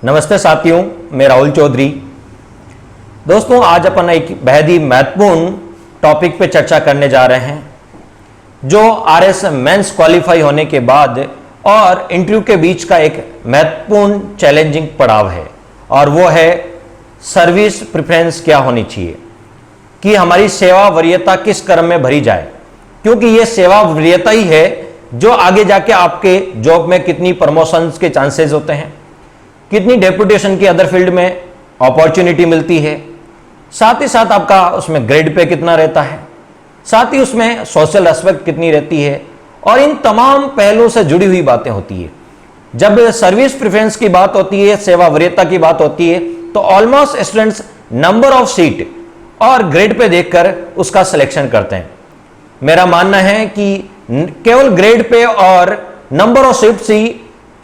नमस्ते साथियों, मैं राहुल चौधरी। दोस्तों, आज अपन एक बेहद ही महत्वपूर्ण टॉपिक पे चर्चा करने जा रहे हैं जो आरएस मेंस क्वालिफाई होने के बाद और इंटरव्यू के बीच का एक महत्वपूर्ण चैलेंजिंग पड़ाव है, और वो है सर्विस प्रेफरेंस क्या होनी चाहिए कि हमारी सेवा वरीयता किस क्रम में भरी जाए, क्योंकि ये सेवा वरीयता ही है जो आगे जाके आपके जॉब में कितनी प्रमोशंस के चांसेस होते हैं, कितनी डेपुटेशन की अदर फील्ड में अपॉर्चुनिटी मिलती है, साथ ही साथ आपका उसमें ग्रेड पे कितना रहता है, साथ ही उसमें सोशल रेस्पेक्ट कितनी रहती है, और इन तमाम पहलुओं से जुड़ी हुई बातें होती है। जब सर्विस प्रेफरेंस की बात होती है, सेवा वरीयता की बात होती है, तो almost students number of seat और ग्रेड पे देखकर उसका सिलेक्शन करते हैं। मेरा मानना है कि केवल ग्रेड पे और नंबर ऑफ सीट्स ही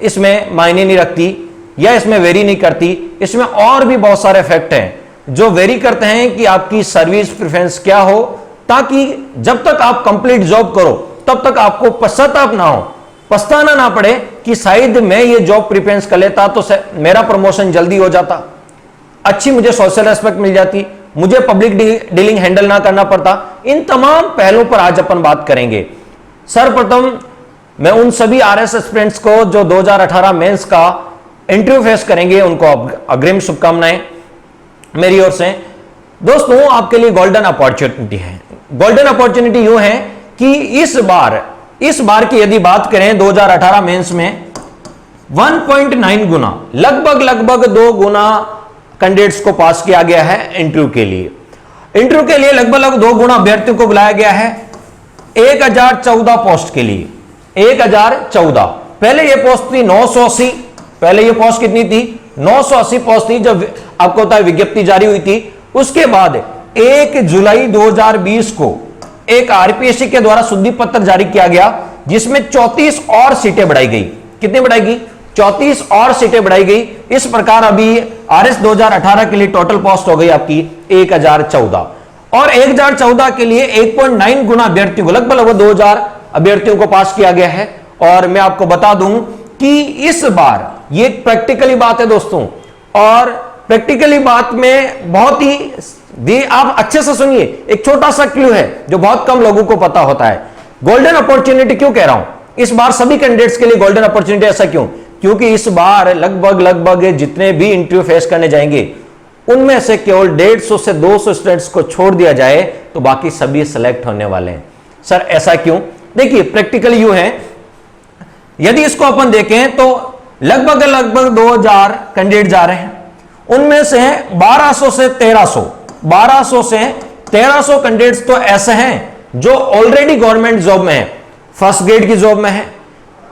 इसमें मायने नहीं रखती या इसमें वेरी नहीं करती। इसमें और भी बहुत सारे फैक्ट हैं जो वेरी करते हैं कि आपकी सर्विस प्रेफरेंस क्या हो, ताकि जब तक आप कंप्लीट जॉब करो तब तक आपको पश्चाताप ना हो, पछताना ना पड़े कि शायद मैं ये जॉब प्रेफरेंस कर लेता तो मेरा प्रमोशन जल्दी हो जाता, अच्छी मुझे सोशल रेस्पेक्ट मिल जाती, मुझे पब्लिक डीलिंग हैंडल ना करना पड़ता। इन तमाम पहलुओं पर आज अपन बात करेंगे। सर्वप्रथम मैं उन सभी आरएस एस्पिरेंट्स को जो 2018 मेंस का इंटरव्यू फेस करेंगे उनको अग्रिम शुभकामनाएं मेरी ओर से। दोस्तों, आपके लिए गोल्डन अपॉर्चुनिटी है। गोल्डन अपॉर्चुनिटी यूं है कि इस बार की यदि बात करें 2018 मेंस में 1.9 गुना लगभग 2 गुना कैंडिडेट्स को पास किया गया है इंटरव्यू के लिए लगभग 2 गुना अभ्यर्थियों को बुलाया गया है 1014 पोस्ट के लिए। 1014 पहले ये पोस्ट थी 980। पहले ये पोस्ट कितनी थी? 980 पोस्ट थी जब आपको पता है विज्ञप्ति जारी हुई थी। उसके बाद 1 जुलाई 2020 को एक आरपीएससी के द्वारा शुद्धि पत्र जारी किया गया, जिसमें 34 और सीटें बढ़ाई गई। कितनी बढ़ाई गई? 34 और सीटें बढ़ाई गई। इस प्रकार अभी आरएस 2018 के लिए टोटल पोस्ट हो गई आपकी 1014, और 1014 के लिए 1.9 गुना अभ्यर्थियों को लगभग 2000 अभ्यर्थियों को पास किया गया है। और मैं आपको बता दूं कि इस बार ये प्रैक्टिकली बात है दोस्तों, और प्रैक्टिकली बात में बहुत ही आप अच्छे से सुनिए, एक छोटा सा क्लू है जो बहुत कम लोगों को पता होता है। गोल्डन अपॉर्चुनिटी क्यों कह रहा हूं इस बार सभी कैंडिडेट्स के लिए गोल्डन अपॉर्चुनिटी? ऐसा क्यों? क्योंकि इस बार लगभग जितने भी इंटरव्यू फेस करने जाएंगे उनमें से केवल 150 से 200 स्टूडेंट्स को छोड़ दिया जाए तो बाकी सभी सिलेक्ट होने वाले हैं। सर ऐसा क्यों? देखिए, प्रैक्टिकली यूं है, यदि इसको अपन देखें तो लगभग 2000 कैंडिडेट जा रहे हैं, उनमें से 1200 से 1300 कैंडिडेट्स तो ऐसे हैं जो ऑलरेडी गवर्नमेंट जॉब में है, फर्स्ट ग्रेड की जॉब में है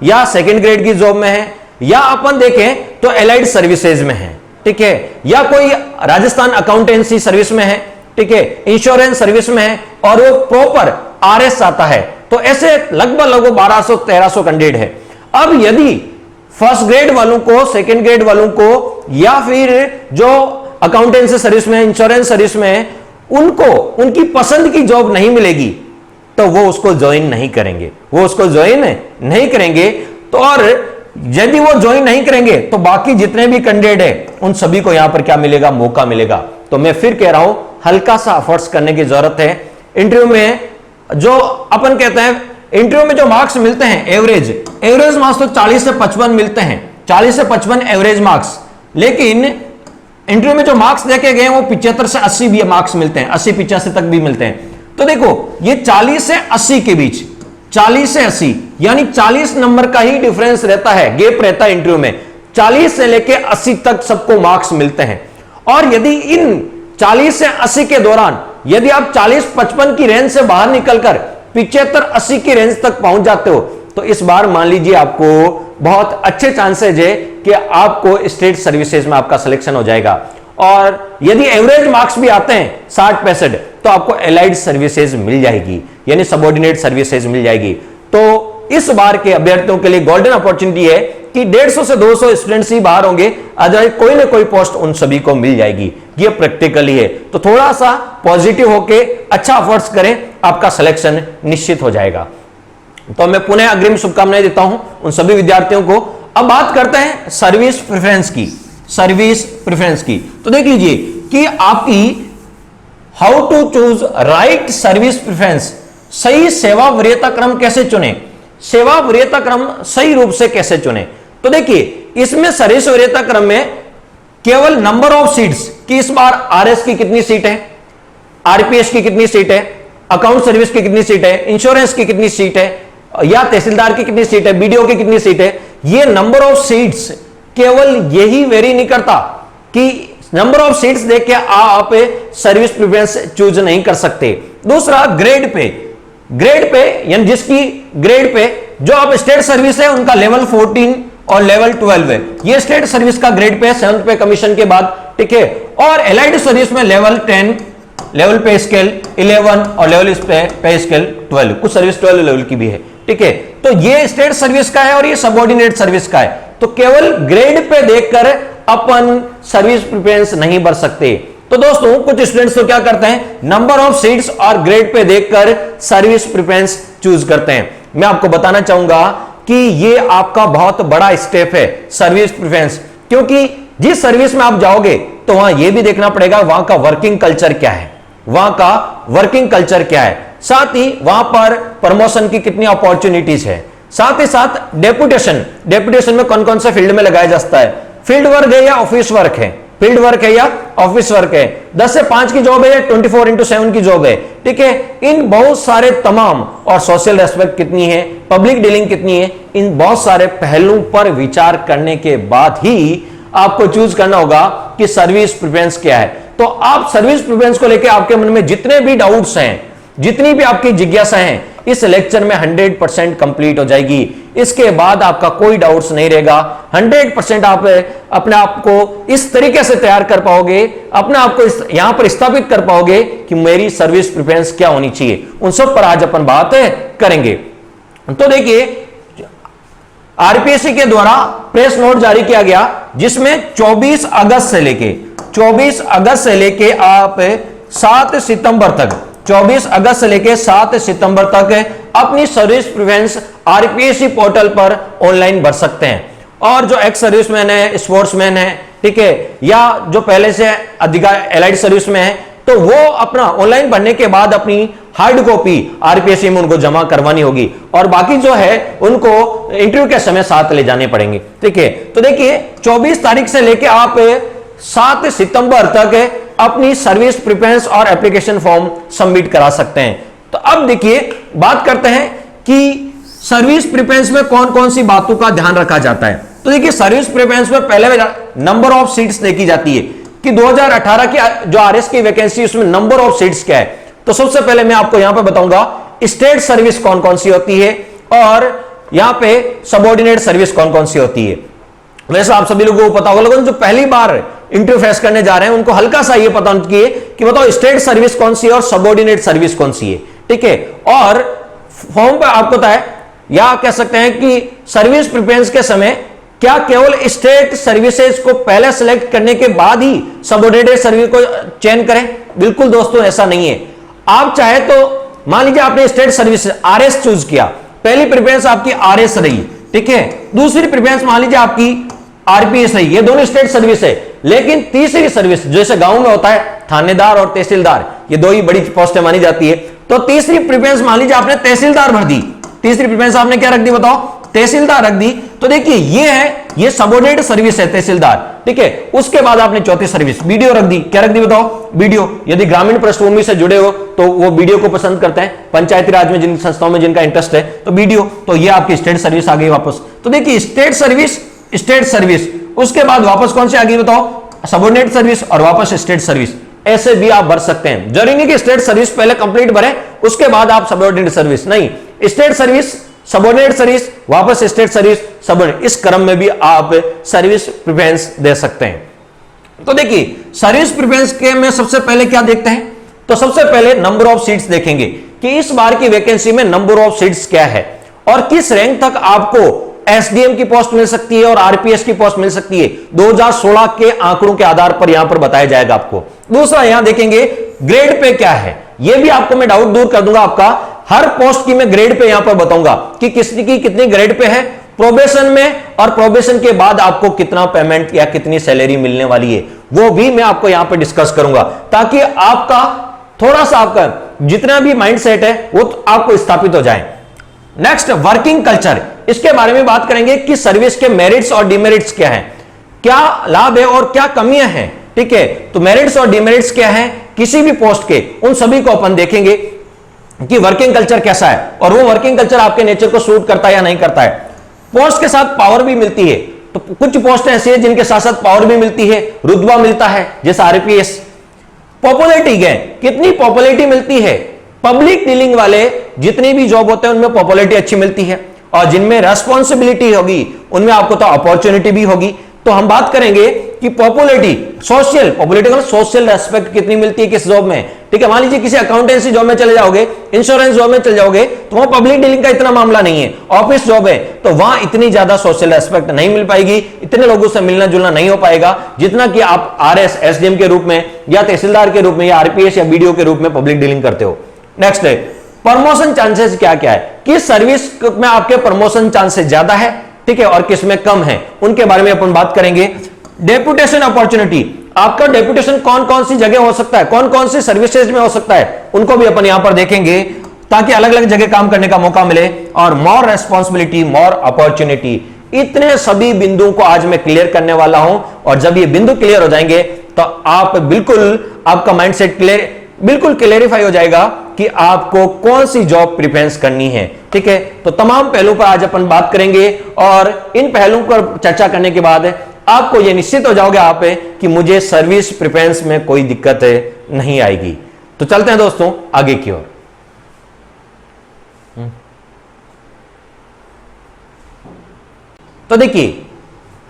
या सेकंड ग्रेड की जॉब में है, या अपन देखें तो एलाइड सर्विसेज में है, ठीक है, या कोई राजस्थान अकाउंटेंसी सर्विस में है, ठीक है, इंश्योरेंस सर्विस में है, और वो प्रॉपर आरएस आता है। तो ऐसे लगभग 1200-1300 कैंडिडेट है। अब यदि फर्स्ट ग्रेड वालों को, सेकंड ग्रेड वालों को, या फिर जो अकाउंटेंसी सर्विस में, इंश्योरेंस सर्विस में, उनको उनकी पसंद की जॉब नहीं मिलेगी तो वो उसको ज्वाइन नहीं करेंगे। तो और यदि वो ज्वाइन नहीं करेंगे तो बाकी जितने भी कैंडिडेट हैं उन सभी को यहां पर क्या मिलेगा? मौका मिलेगा। तो मैं फिर कह रहा हूं, हल्का सा एफर्ट्स करने की जरूरत है। इंटरव्यू में जो अपन कहते हैं, इंटरव्यू में जो मार्क्स मिलते हैं एवरेज मार्क्स तो 40 से 55 मिलते हैं, 40 से 55 एवरेज मार्क्स। लेकिन इंटरव्यू में जो मार्क्स देखे गए वो 75 से 80 भी मार्क्स मिलते हैं, 80-85 तक भी मिलते हैं। तो देखो, ये 40 से 80 के बीच, 40 से 80 यानी 40 नंबर का ही डिफरेंस रहता है, गैप रहता है इंटरव्यू में। 40 से लेके 80 तक सबको मार्क्स मिलते हैं। और यदि इन 40 से 80 के दौरान यदि आप 40-55 की रेंज से बाहर निकलकर 75-80 की रेंज तक पहुंच जाते हो तो इस बार मान लीजिए आपको बहुत अच्छे चांसेज है कि आपको स्टेट सर्विसेज में आपका सिलेक्शन हो जाएगा। और यदि एवरेज मार्क्स भी आते हैं 60-65 तो आपको एलाइड सर्विसेज मिल जाएगी, यानी सबऑर्डिनेट सर्विसेज मिल जाएगी। तो इस बार के अभ्यर्थियों के लिए गोल्डन अपॉर्चुनिटी है कि 150 से 200 स्टूडेंट्स ही बाहर होंगे, अदरवाइज कोई ना कोई पोस्ट उन सभी को मिल जाएगी। ये प्रैक्टिकली है। तो थोड़ा सा पॉजिटिव होके अच्छा एफर्ट्स करें, आपका सिलेक्शन निश्चित हो जाएगा। तो मैं पुनः अग्रिम शुभकामनाएं देता हूं उन सभी विद्यार्थियों को। अब बात करते हैं सर्विस प्रेफरेंस की सर्विस प्रेफरेंस की। तो देख लीजिए कि आपकी how to choose right service preference, सही सेवा वरीयता क्रम कैसे चुने, सेवा वरीयता क्रम सही रूप से कैसे चुने। तो देखिए इसमें सर्विस वरीयता क्रम में केवल नंबर ऑफ सीट्स कि इस बार आरएस की कितनी सीट है, आरपीएस की कितनी सीट है, अकाउंट सर्विस की कितनी सीट है, इंश्योरेंस की कितनी सीट है, या तहसीलदार की कितनी सीट है, बीडीओ की कितनी सीट है, ये नंबर ऑफ सीट्स केवल यही वेरी नहीं करता कि नंबर ऑफ सीट्स देख के आप सर्विस प्रेफरेंस चूज नहीं कर सकते। दूसरा ग्रेड पे यानी जिसकी ग्रेड पे जो आप स्टेट सर्विस है उनका लेवल 14 और लेवल 12 है, ये स्टेट सर्विस का ग्रेड पे 7th पे कमीशन के बाद, ठीक है। और एलाइड सर्विस में लेवल 10, लेवल पे स्केल 11 और लेवल पे स्केल 12, कुछ सर्विस 12 लेवल की भी है, ठीक है। तो ये स्टेट सर्विस का है और ये सबऑर्डिनेट सर्विस का है। तो केवल ग्रेड पे देखकर अपन सर्विस प्रेफरेंस नहीं भर सकते। तो दोस्तों कुछ स्टूडेंट्स तो क्या करते हैं, नंबर ऑफ सीट्स और ग्रेड पे देखकर सर्विस प्रेफरेंस चूज करते हैं। मैं आपको बताना चाहूंगा कि ये आपका बहुत बड़ा स्टेप है सर्विस प्रेफरेंस, क्योंकि जिस सर्विस में आप जाओगे तो वहां यह भी देखना पड़ेगा वहां का वर्किंग कल्चर क्या है, वहां का वर्किंग कल्चर क्या है, साथ ही वहां पर प्रमोशन की कितनी अपॉर्चुनिटीज है, साथ ही साथ डेपुटेशन में कौन कौन से फील्ड में लगाया जाता है, फील्ड वर्क है या ऑफिस वर्क है, फील्ड वर्क है या ऑफिस वर्क है, 10 से 5 की जॉब है या 24/7 की जॉब है, ठीक है। इन बहुत सारे तमाम, और सोशल रेस्पेक्ट कितनी है, पब्लिक डीलिंग कितनी है, इन बहुत सारे पहलुओं पर विचार करने के बाद ही आपको चूज करना होगा कि सर्विस प्रेफरेंस क्या है। तो आप सर्विस प्रेफरेंस को लेकर आपके मन में जितने भी डाउट्स हैं, जितनी भी आपकी जिज्ञासा है, इस लेक्चर में 100% कंप्लीट हो जाएगी। इसके बाद आपका कोई डाउट्स नहीं रहेगा। 100% आप अपने आप को इस तरीके से तैयार कर पाओगे, अपने आप को यहां पर स्थापित कर पाओगे कि मेरी सर्विस प्रेफरेंस क्या होनी चाहिए। उन सब पर आज अपन बात करेंगे। तो देखिए आरपीएससी के द्वारा प्रेस नोट जारी किया गया, जिसमें 24 अगस्त से लेके आप 7 सितंबर तक, 24 अगस्त से लेके 7 सितंबर तक अपनी सर्विस प्रेफरेंस आरपीएससी पोर्टल पर ऑनलाइन भर सकते हैं। और जो एक्स सर्विसमैन है, स्पोर्ट्समैन है, ठीक है, या जो पहले से एलाइड सर्विस में है, तो वो अपना ऑनलाइन भरने के बाद अपनी हार्ड कॉपी आरपीएससी में उनको जमा करवानी होगी, और बाकी जो है उनको इंटरव्यू के समय साथ ले जाने पड़ेंगे, ठीक है। तो देखिए 24 तारीख से लेके आप 7 सितंबर तक अपनी सर्विस प्रेफरेंस और एप्लीकेशन फॉर्म सबमिट करा सकते हैं। तो अब देखिए बात करते हैं कि सर्विस प्रेफरेंस में कौन कौन सी बातों का ध्यान रखा जाता है। तो देखिए सर्विस प्रेफरेंस में पहले नंबर ऑफ सीट्स देखी जाती है कि 2018 की जो आरएस की वैकेंसी उसमें नंबर ऑफ सीट्स क्या है। तो सबसे पहले मैं आपको यहां पे बताऊंगा स्टेट सर्विस कौन कौन सी होती है और यहां पे सबऑर्डिनेट सर्विस कौन कौन सी होती है। वैसे आप सभी लोगों को पता होगा, लेकिन जो पहली बार इंटरव्यू फेस करने जा रहे हैं उनको हल्का सा ये पता चाहिए कि बताओ स्टेट सर्विस कौन सी है और सबऑर्डिनेट सर्विस कौन सी है, ठीक है। और फॉर्म पे आपको पता है, या कह सकते हैं कि सर्विस प्रेफरेंस के समय क्या केवल स्टेट सर्विसेज को पहले सेलेक्ट करने के बाद ही सबऑर्डिनेट सर्विस को चयन करें? बिल्कुल दोस्तों ऐसा नहीं है। आप चाहे तो मान लीजिए आपने स्टेट सर्विस आरएस चूज किया, पहली प्रेफरेंस आपकी आरएस रही, ठीक है, दूसरी प्रेफरेंस मान लीजिए आपकी आरपीएस रही, ये दोनों स्टेट सर्विस है। लेकिन तीसरी सर्विस जैसे गांव में होता है थानेदार और तहसीलदार, ये दो ही बड़ी पोस्टें मानी जाती है, तो तीसरी प्रेफरेंस मान लीजिए आपने तहसीलदार भर दी, तीसरी प्रेफरेंस आपने क्या रख दी बताओ, तहसीलदार रख दी। तो देखिए ये है, ये सबऑर्डिनेट सर्विस है तहसीलदार, ठीक है। उसके बाद आपने चौथी सर्विस बीडीओ रख दी, क्या रख दी बताओ, बीडीओ। यदि ग्रामीण पृष्ठभूमि से जुड़े हो तो वो बीडीओ को पसंद करते हैं, पंचायती राज में जिन संस्थाओं में जिनका इंटरेस्ट है तो बीडीओ। तो ये आपकी स्टेट सर्विस आ गई वापस। तो देखिए स्टेट सर्विस, उसके बाद वापस कौन सी आ गई बताओ, सबऑर्डिनेट सर्विस, और वापस स्टेट सर्विस। ऐसे भी आप भर सकते हैं, जरूरी नहीं कि स्टेट सर्विस पहले कंप्लीट भरें उसके बाद आप सबऑर्डिनेट सर्विस, नहीं, स्टेट सर्विस सबऑर्डिनेट सर्विस वापस स्टेट सर्विस सबऑर्डिनेट, इस क्रम में भी आप सर्विस प्रेफरेंस दे सकते हैं। तो देखिए सर्विस प्रेफरेंस के में सबसे पहले क्या देखते हैं, तो सबसे पहले नंबर ऑफ सीट्स देखेंगे कि इस बार की वैकेंसी में नंबर ऑफ सीट्स क्या है और किस रैंक तक आपको एसडीएम की पोस्ट मिल सकती है और आरपीएस की पोस्ट मिल सकती है। 2016 के आंकड़ों के आधार पर यहां पर बताया जाएगा आपको। दूसरा यहां देखेंगे ग्रेड पे क्या है, यह भी आपको मैं डाउट दूर कर दूंगा आपका। हर पोस्ट की मैं ग्रेड पे यहां पर बताऊंगा कि किसकी कितनी ग्रेड पे है प्रोबेशन में, और प्रोबेशन के बाद आपको कितना पेमेंट या कितनी सैलरी मिलने वाली है वो भी मैं आपको यहां पर डिस्कस करूंगा, ताकि आपका थोड़ा सा आपका जितना भी माइंडसेट है वो तो आपको स्थापित हो जाए। नेक्स्ट, वर्किंग कल्चर, इसके बारे में बात करेंगे कि सर्विस के मेरिट्स और डिमेरिट्स क्या हैं, क्या लाभ है और क्या कमियां हैं। ठीक है, तो मेरिट्स और डिमेरिट्स क्या हैं किसी भी पोस्ट के, उन सभी को अपन देखेंगे कि वर्किंग कल्चर कैसा है और वो वर्किंग कल्चर आपके नेचर को सूट करता है या नहीं करता है। पोस्ट के साथ पावर भी मिलती है, तो कुछ पोस्ट ऐसी है जिनके साथ साथ पावर भी मिलती है, रुतबा मिलता है, जैसे आरपीएस। पॉपुलैरिटी है, कितनी पॉपुलैरिटी मिलती है, पब्लिक डीलिंग वाले जितनी भी जॉब होते हैं उनमें पॉपुलैरिटी अच्छी मिलती है, और जिनमें रेस्पॉन्सिबिलिटी होगी उनमें आपको तो अपॉर्चुनिटी भी होगी। तो हम बात करेंगे कि पॉपुलैरिटी, सोशल पॉपुलैरिटी का सोशल रेस्पेक्ट कितनी मिलती है किस जॉब में। ठीक है, मान लीजिए किसी अकाउंटेंसी जॉब में चले जाओगे, इंश्योरेंस जॉब में चले जाओगे, तो वहां पब्लिक डीलिंग का इतना मामला नहीं है। ऑफिस जॉब है तो वहां इतनी ज्यादा सोशल रेस्पेक्ट नहीं मिल पाएगी, इतने लोगों से मिलना जुलना नहीं हो पाएगा जितना कि आप आरएस, एसडीएम के रूप में या तहसीलदार के रूप में या आरपीएस या बीडीओ के रूप में पब्लिक डीलिंग करते हो। नेक्स्ट है प्रमोशन चांसेस, क्या क्या है, किस सर्विस में आपके प्रमोशन चांसेस ज्यादा है, ठीक है, और किस में कम है, उनके बारे में अपन बात करेंगे। डेपुटेशन अपॉर्चुनिटी, आपका डेपुटेशन कौन कौन सी जगह हो सकता है, कौन कौन सी सर्विसेज में हो सकता है, उनको भी अपन यहां पर देखेंगे ताकि अलग अलग जगह काम करने का मौका मिले। और मोर रेस्पॉन्सिबिलिटी, मोर अपॉर्चुनिटी, इतने सभी बिंदुओं को आज मैं क्लियर करने वाला हूं, और जब ये बिंदु क्लियर हो जाएंगे तो आप बिल्कुल, आपका माइंडसेट क्लियर, बिल्कुल क्लेरिफाई हो जाएगा कि आपको कौन सी जॉब प्रिफरेंस करनी है। ठीक है, तो तमाम पहलू पर आज अपन बात करेंगे, और इन पहलुओं पर चर्चा करने के बाद आपको यह निश्चित हो जाओगे आप कि मुझे सर्विस प्रिफरेंस में कोई दिक्कत नहीं आएगी। तो चलते हैं दोस्तों आगे की ओर। तो देखिए,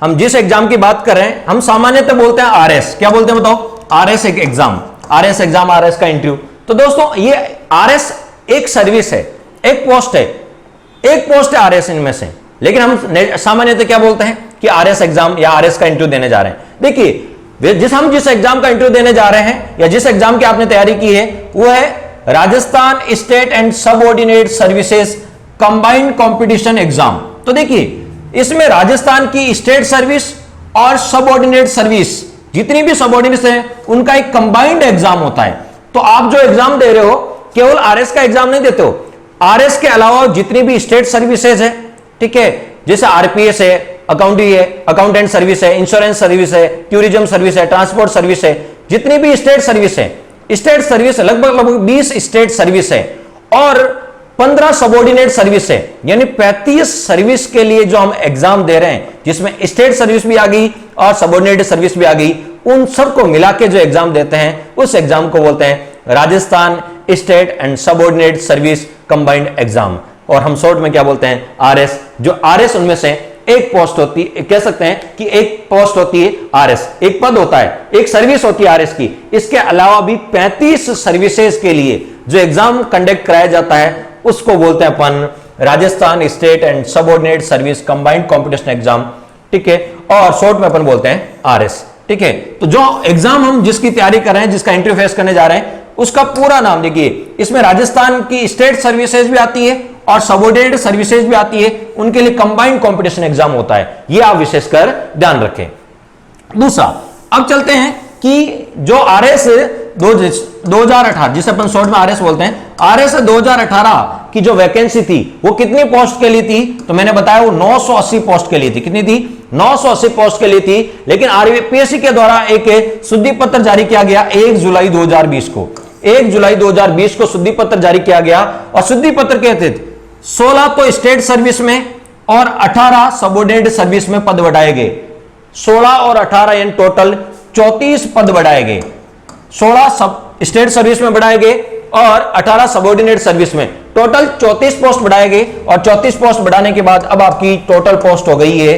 हम जिस एग्जाम की बात कर रहे हैं, हम सामान्यतः बोलते हैं आरएस। क्या बोलते हैं बताओ? आरएस एक एग्जाम, आरएस एग्जाम, आरएस का इंटरव्यू। तो दोस्तों ये आरएस एक सर्विस है, एक पोस्ट है, एक पोस्ट है आरएस इनमें से, लेकिन हम सामान्यतः क्या बोलते हैं कि आरएस एग्जाम या आरएस का इंटरव्यू देने जा रहे हैं। देखिए, जिस एग्जाम का इंटरव्यू देने जा रहे हैं या जिस एग्जाम की आपने तैयारी की है वो है Rajasthan state and subordinate services combined competition exam. तो देखिए, इसमें राजस्थान की स्टेट सर्विस और सबऑर्डिनेट सर्विस, जितनी भी सबऑर्डिनेट्स हैं उनका एक कंबाइंड एग्जाम होता है। तो आप जो एग्जाम दे रहे हो केवल आरएस का एग्जाम नहीं देते हो, आरएस के अलावा जितनी भी स्टेट सर्विसेज है, ठीक है, जैसे आरपीएस है, अकाउंटेंट सर्विस है, इंश्योरेंस सर्विस है, टूरिज्म सर्विस है, ट्रांसपोर्ट सर्विस है, जितनी भी स्टेट सर्विस है, स्टेट सर्विस लगभग 20 स्टेट सर्विस है और 15 सबऑर्डिनेट सर्विस है, यानी 35 सर्विस के लिए जो हम एग्जाम दे रहे हैं, जिसमें स्टेट सर्विस भी आ गई और सबऑर्डिनेट सर्विस भी आ गई, उन सबको मिला के जो एग्जाम देते हैं उस एग्जाम को बोलते हैं Rajasthan state and subordinate service combined exam, और हम शॉर्ट में क्या बोलते हैं? आरएस। जो आरएस उनमें से एक पोस्ट होती है, कह सकते हैं कि एक पोस्ट होती है आरएस, एक पद होता है, एक सर्विस होती है आरएस की। इसके अलावा भी 35 सर्विसेज के लिए जो एग्जाम कंडक्ट कराया जाता है उसको बोलते हैं अपन Rajasthan state and subordinate service combined competition exam. ठीक है, और शॉर्ट में अपन बोलते हैं आरएस। ठीक है, तो जो एग्जाम हम जिसकी तैयारी कर रहे हैं, जिसका इंटरव्यू फेस करने जा रहे हैं, उसका पूरा नाम देखिए। इसमें राजस्थान की स्टेट सर्विसेज भी आती है और सबऑर्डिनेट सर्विसेज भी आती है, उनके लिए कंबाइंड कंपटीशन एग्जाम होता है, ये आप विशेषकर ध्यान रखें। दूसरा, अब चलते हैं कि जो आरएस 2018, जिसे अपन शॉर्ट में आरएस बोलते हैं, आरएस 2018 की जो वैकेंसी थी वो कितनी पोस्ट के लिए थी? तो मैंने बताया वो 980 पोस्ट के लिए थी। कितनी थी? 980 पोस्ट के लिए थी। लेकिन आरपीएससी के द्वारा एक शुद्धि पत्र जारी किया गया 1 जुलाई 2020 को। 1 जुलाई 2020 को शुद्धि पत्र जारी किया गया, और शुद्धि पत्र के तहत 16 तो स्टेट सर्विस में और 18 सबऑर्डिनेट सर्विस में पद बढ़ाए गए। 16 और 18 यानी टोटल 34 पद बढ़ाए गए। 16 सब स्टेट सर्विस में बढ़ाए गए और 18 सबऑर्डिनेट सर्विस में, टोटल 34 पोस्ट बढ़ाए गए। और 34 पोस्ट बढ़ाने के बाद अब आपकी टोटल पोस्ट हो गई है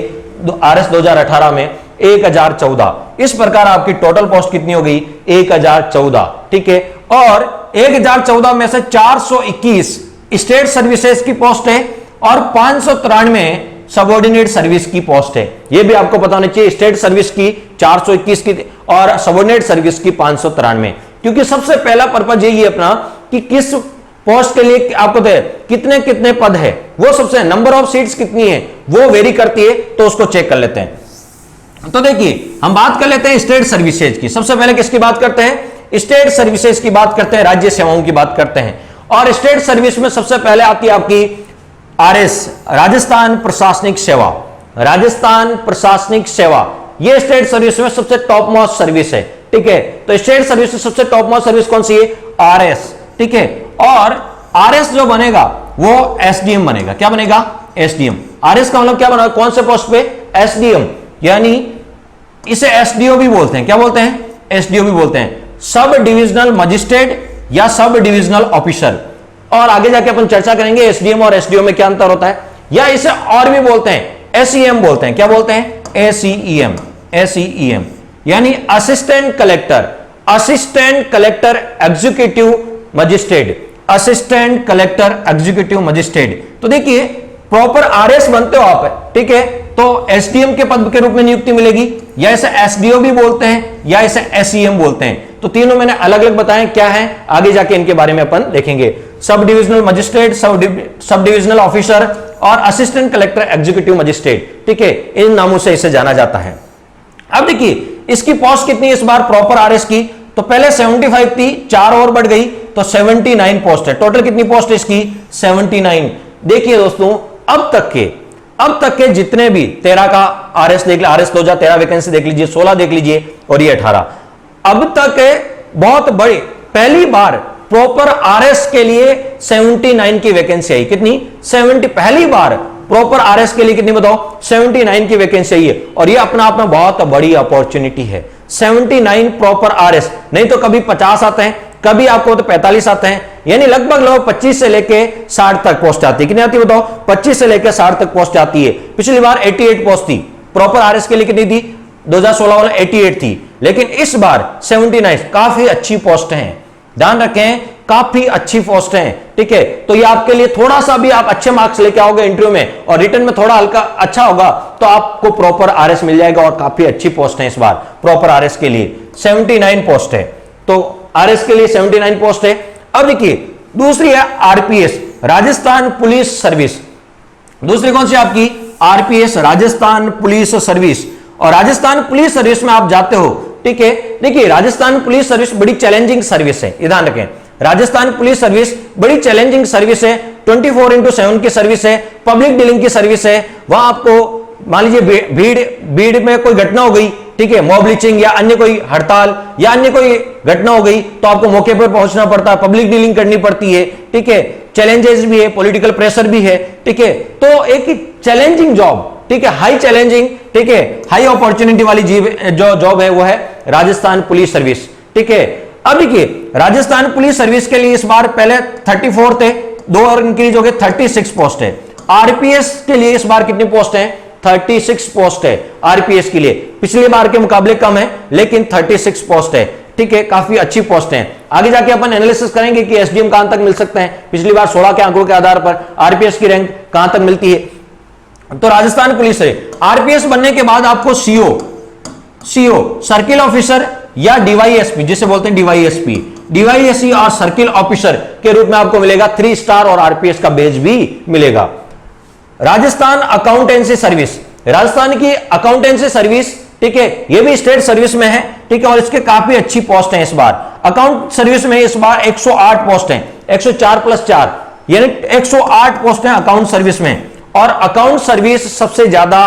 आरएस 2018 में 1014। इस प्रकार आपकी टोटल पोस्ट कितनी हो गई? 1014। ठीक है, और 1014 में से 421 स्टेट सर्विसेज की पोस्ट है और 593 सबऑर्डिनेट सर्विस की पोस्ट है। यह भी आपको पता होना चाहिए, स्टेट सर्विस की 421 की और सबऑर्डिनेट सर्विस की 593, क्योंकि सबसे पहला पर्पज यही है अपना कि किस पोस्ट के लिए आपको कितने कितने पद है, वो सबसे नंबर ऑफ सीट्स कितनी है वो वेरी करती है, तो उसको चेक कर लेते हैं। तो देखिए हम बात कर लेते हैं स्टेट सर्विसेज की। सबसे पहले किसकी बात करते हैं? स्टेट सर्विसेज की बात करते हैं, राज्य सेवाओं की बात करते हैं। और स्टेट सर्विस में सबसे पहले आती है आपकी आरएस, राजस्थान प्रशासनिक सेवा। राजस्थान प्रशासनिक सेवा ये स्टेट सर्विस में सबसे टॉप मोस्ट सर्विस है, ठीक है। तो स्टेट सर्विस में सबसे टॉप मोस्ट सर्विस कौन सी है? आरएस, ठीक है। और आरएस जो बनेगा वो एसडीएम बनेगा। क्या बनेगा? एसडीएम। आरएस का मतलब क्या बना? कौन से पोस्ट पे? एसडीएम, यानी इसे एसडीओ भी बोलते हैं। क्या बोलते हैं? एसडीओ भी बोलते हैं, सब डिविजनल मजिस्ट्रेट या सब डिविजनल ऑफिसर। और आगे जाके अपन चर्चा करेंगे एसडीएम और एसडीओ में क्या अंतर होता है। या इसे और भी बोलते हैं, एसीएम बोलते हैं। क्या बोलते हैं? एसीईएम। एसीईएम यानी assistant collector, assistant collector executive magistrate, assistant collector executive magistrate. तो देखिए प्रॉपर आरएस बनते हो आप, ठीक है, तो एसडीएम के पद के रूप में नियुक्ति मिलेगी, या इसे एसडीओ भी बोलते हैं, या इसे एसईएम बोलते हैं। तो तीनों मैंने अलग अलग बताए क्या है, आगे जाके इनके बारे में अपन देखेंगे। Sub divisional magistrate, sub divisional officer और असिस्टेंट कलेक्टर एग्जीक्यूटिव मजिस्ट्रेट, ठीक है, इन नामों से इसे जाना जाता है। अब देखिए इसकी पोस्ट कितनी इस बार प्रॉपर आरएस की? तो पहले 75 थी, 4 और बढ़ गई तो 79 पोस्ट है। टोटल कितनी पोस्ट है इसकी? 79। देखिए दोस्तों अब तक के जितने भी 13 का आरएस देख लीजिए, आरएस 2013 वैकेंसी देख लीजिए, 16 देख लीजिए और ये 18। अब तक बहुत बड़ी पहली बार प्रॉपर आरएस के लिए 79 की वैकेंसी आई। कितनी? 70। पहली बार प्रॉपर आरएस के लिए कितनी बताओ? 79 की वैकेंसी आई है। और ये अपना आप में बहुत बड़ी अपॉर्चुनिटी है। 79 प्रॉपर आरएस, नहीं तो कभी 50 आते हैं, कभी आपको तो 45 आते हैं, यानी लगभग 25 से लेके 60 तक पोस्ट आती है। कितनी आती है बताओ? 25 से लेकर 60 तक पोस्ट आती है। पिछली बार 88 पोस्ट थी प्रॉपर आरएस के लिए। कितनी थी? 2016 वाला 88 थी, लेकिन इस बार 79। काफी अच्छी पोस्ट है, ध्यान रखें, काफी अच्छी पोस्ट है, ठीक है। तो ये आपके लिए थोड़ा सा भी आप अच्छे मार्क्स लेके आओगे इंटरव्यू में और रिटर्न में थोड़ा हल्का अच्छा होगा तो आपको प्रॉपर आरएस मिल जाएगा। और काफी अच्छी पोस्ट है इस बार प्रॉपर आरएस के लिए। 79 पोस्ट है, तो आरएस के लिए 79 पोस्ट है। अब देखिए दूसरी है आरपीएस, राजस्थान पुलिस सर्विस। दूसरी कौन सी आपकी? RPS, Rajasthan police service. और राजस्थान पुलिस सर्विस में आप जाते हो, ठीक है। देखिए राजस्थान पुलिस सर्विस बड़ी चैलेंजिंग सर्विस है, ध्यान रखें। राजस्थान पुलिस सर्विस बड़ी चैलेंजिंग सर्विस है, 24/7 की सर्विस है, पब्लिक डीलिंग की सर्विस है। वहां आपको मान लीजिए भीड़ में कोई घटना हो गई, ठीक है, मॉब लिंचिंग या अन्य कोई हड़ताल या अन्य कोई घटना हो गई, तो आपको मौके पर पहुंचना पड़ता है, पब्लिक डीलिंग करनी पड़ती है, ठीक है। चैलेंजेस भी है, पॉलिटिकल प्रेशर भी है, ठीक है। तो एक चैलेंजिंग जॉब, ठीक है, हाई चैलेंजिंग, ठीक है, हाई अपॉर्चुनिटी वाली जो जॉब है वो है राजस्थान पुलिस सर्विस, ठीक है। अब देखिए राजस्थान पुलिस सर्विस के लिए इस बार पहले 34 थे, 2 और इंक्रीज हो गए, 36 पोस्ट है। आरपीएस के लिए इस बार कितनी पोस्ट है? 36 पोस्ट है आरपीएस के लिए। पिछली बार के मुकाबले कम है, लेकिन 36 पोस्ट है, ठीक है, काफी अच्छी पोस्ट है। आगे जाके अपन एनालिसिस करेंगे कि एसडीएम कहां तक मिल सकते हैं। पिछली बार 16 के आंकड़ों के आधार पर आरपीएस की रैंक कहां तक मिलती है। तो राजस्थान पुलिस है, आरपीएस बनने के बाद आपको सीओ सर्किल ऑफिसर या डीवाईएसपी, जिसे बोलते हैं डीवाईएसपी और सर्किल ऑफिसर के रूप में आपको मिलेगा 3 स्टार और आरपीएस का बेज भी मिलेगा। राजस्थान अकाउंटेंसी सर्विस, राजस्थान की अकाउंटेंसी सर्विस, ठीक है, ये भी स्टेट सर्विस में है, ठीक है, और इसके काफी अच्छी पोस्ट है इस बार। अकाउंट सर्विस में इस बार 108 पोस्ट है, 104 + 4 यानी 108 पोस्ट है अकाउंट सर्विस में। और अकाउंट सर्विस सबसे ज्यादा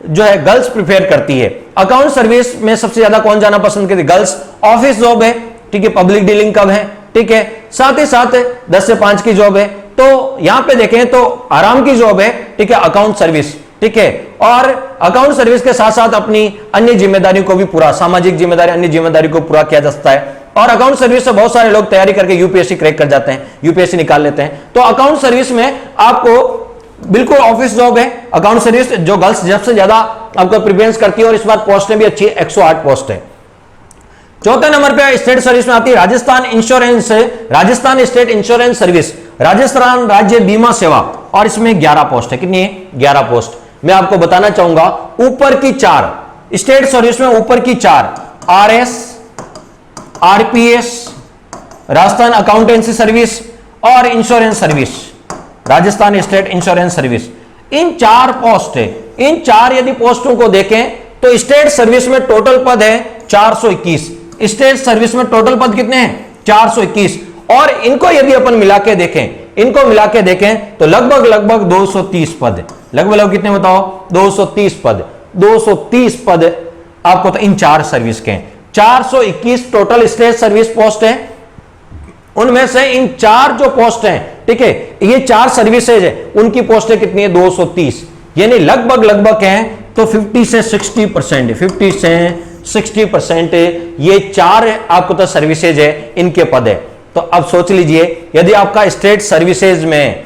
जो है गर्ल्स प्रिफेयर करती है। अकाउंट सर्विस में सबसे ज्यादा कौन जाना पसंद करती है? गर्ल्स। ऑफिस जॉब है, ठीक है, पब्लिक डीलिंग कब है, ठीक है, साथ ही साथ 10 से 5 की जॉब है। तो यहां पे देखें तो आराम की जॉब है, ठीक है, अकाउंट सर्विस, ठीक है। और अकाउंट सर्विस के साथ साथ अपनी अन्य जिम्मेदारियों को भी पूरा, सामाजिक जिम्मेदारी, अन्य जिम्मेदारी को पूरा किया जा सकता है। और अकाउंट सर्विस से बहुत सारे लोग तैयारी करके यूपीएससी क्रैक कर जाते हैं, यूपीएससी निकाल लेते हैं। तो अकाउंट सर्विस में आपको बिल्कुल ऑफिस जॉब है अकाउंट सर्विस, जो गर्ल्स सबसे ज्यादा आपको प्रिफरेंस करती है। और इस बार पोस्टें भी अच्छी है, 108 पोस्ट है। चौथे नंबर पे स्टेट सर्विस में आती है Rajasthan insurance, Rajasthan state insurance service, Rajasthan राज्य बीमा सेवा। और इसमें 11 पोस्ट है। कितनी है? 11 पोस्ट। मैं आपको बताना चाहूंगा ऊपर की 4 स्टेट सर्विस में, ऊपर की 4 RS, RPS, Rajasthan accountancy service और insurance service, Rajasthan state insurance service, इन 4 पोस्ट है, इन 4 यदि पोस्टों को देखें तो स्टेट सर्विस में टोटल पद है 421। स्टेट सर्विस में टोटल पद कितने हैं? 421। और इनको यदि अपन मिला के देखें, इनको मिला के देखें तो लगभग 230 पद, लगभग कितने बताओ? 230 पद। 230 पद आपको तो इन 4 सर्विस के हैं। 421 टोटल स्टेट सर्विस पोस्ट है, उनमें से इन 4 जो पोस्ट हैं, ठीक है, ये 4 सर्विसेज है, उनकी पोस्टें कितनी है? 230। यानी लगभग है तो 50 से 60%, 50 से 60% ये 4 आपको तो सर्विसेज है, इनके पद है। तो अब सोच लीजिए, यदि आपका स्टेट सर्विसेज में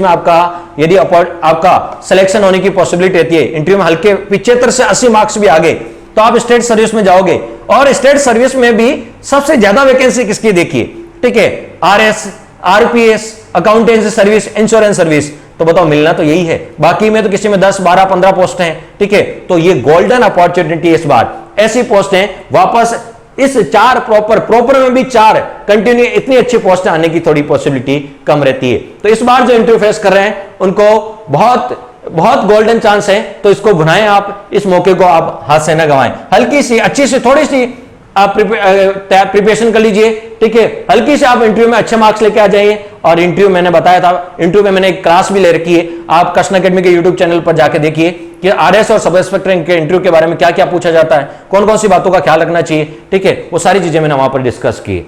आपका यदि आपका सिलेक्शन होने की पॉसिबिलिटी रहती है, इंटरव्यू में हल्के 75 से 80 मार्क्स भी आ गए तो आप स्टेट सर्विस में जाओगे। और स्टेट सर्विस में भी सबसे ज्यादा वैकेंसी किसकी देखिए, ठीक है, RS, RPS, accountancy service, insurance service. तो बताओ मिलना तो यही है, बाकी में तो किसी में 10, 12, 15 पोस्ट हैं, ठीक है। तो ये गोल्डन अपॉर्चुनिटी इस बार, ऐसी पोस्ट हैं वापस इस 4 प्रॉपर में भी 4 कंटिन्यू इतनी अच्छी पोस्ट आने की थोड़ी पॉसिबिलिटी कम रहती है। तो इस बार जो इंटरव्यू फेस कर रहे हैं उनको बहुत गोल्डन चांस है, तो इसको भुनाएं आप, इस मौके को आप हाथ से ना गंवाएं। हल्की सी अच्छी सी थोड़ी सी आप प्रिपरेशन कर लीजिए, ठीक है, हल्की से आप इंटरव्यू में अच्छे मार्क्स लेके आ जाइए। और इंटरव्यू मैंने बताया था, इंटरव्यू में मैंने एक क्लास भी ले रखी है, आप कृष्ण अकेडमी के यूट्यूब चैनल पर जाके देखिए कि आरएस और सब इंस्पेक्टर के इंटरव्यू के बारे में क्या क्या पूछा जाता है, कौन कौन सी बातों का ख्याल रखना चाहिए, ठीक है, वो सारी चीजें मैंने वहां पर डिस्कस की।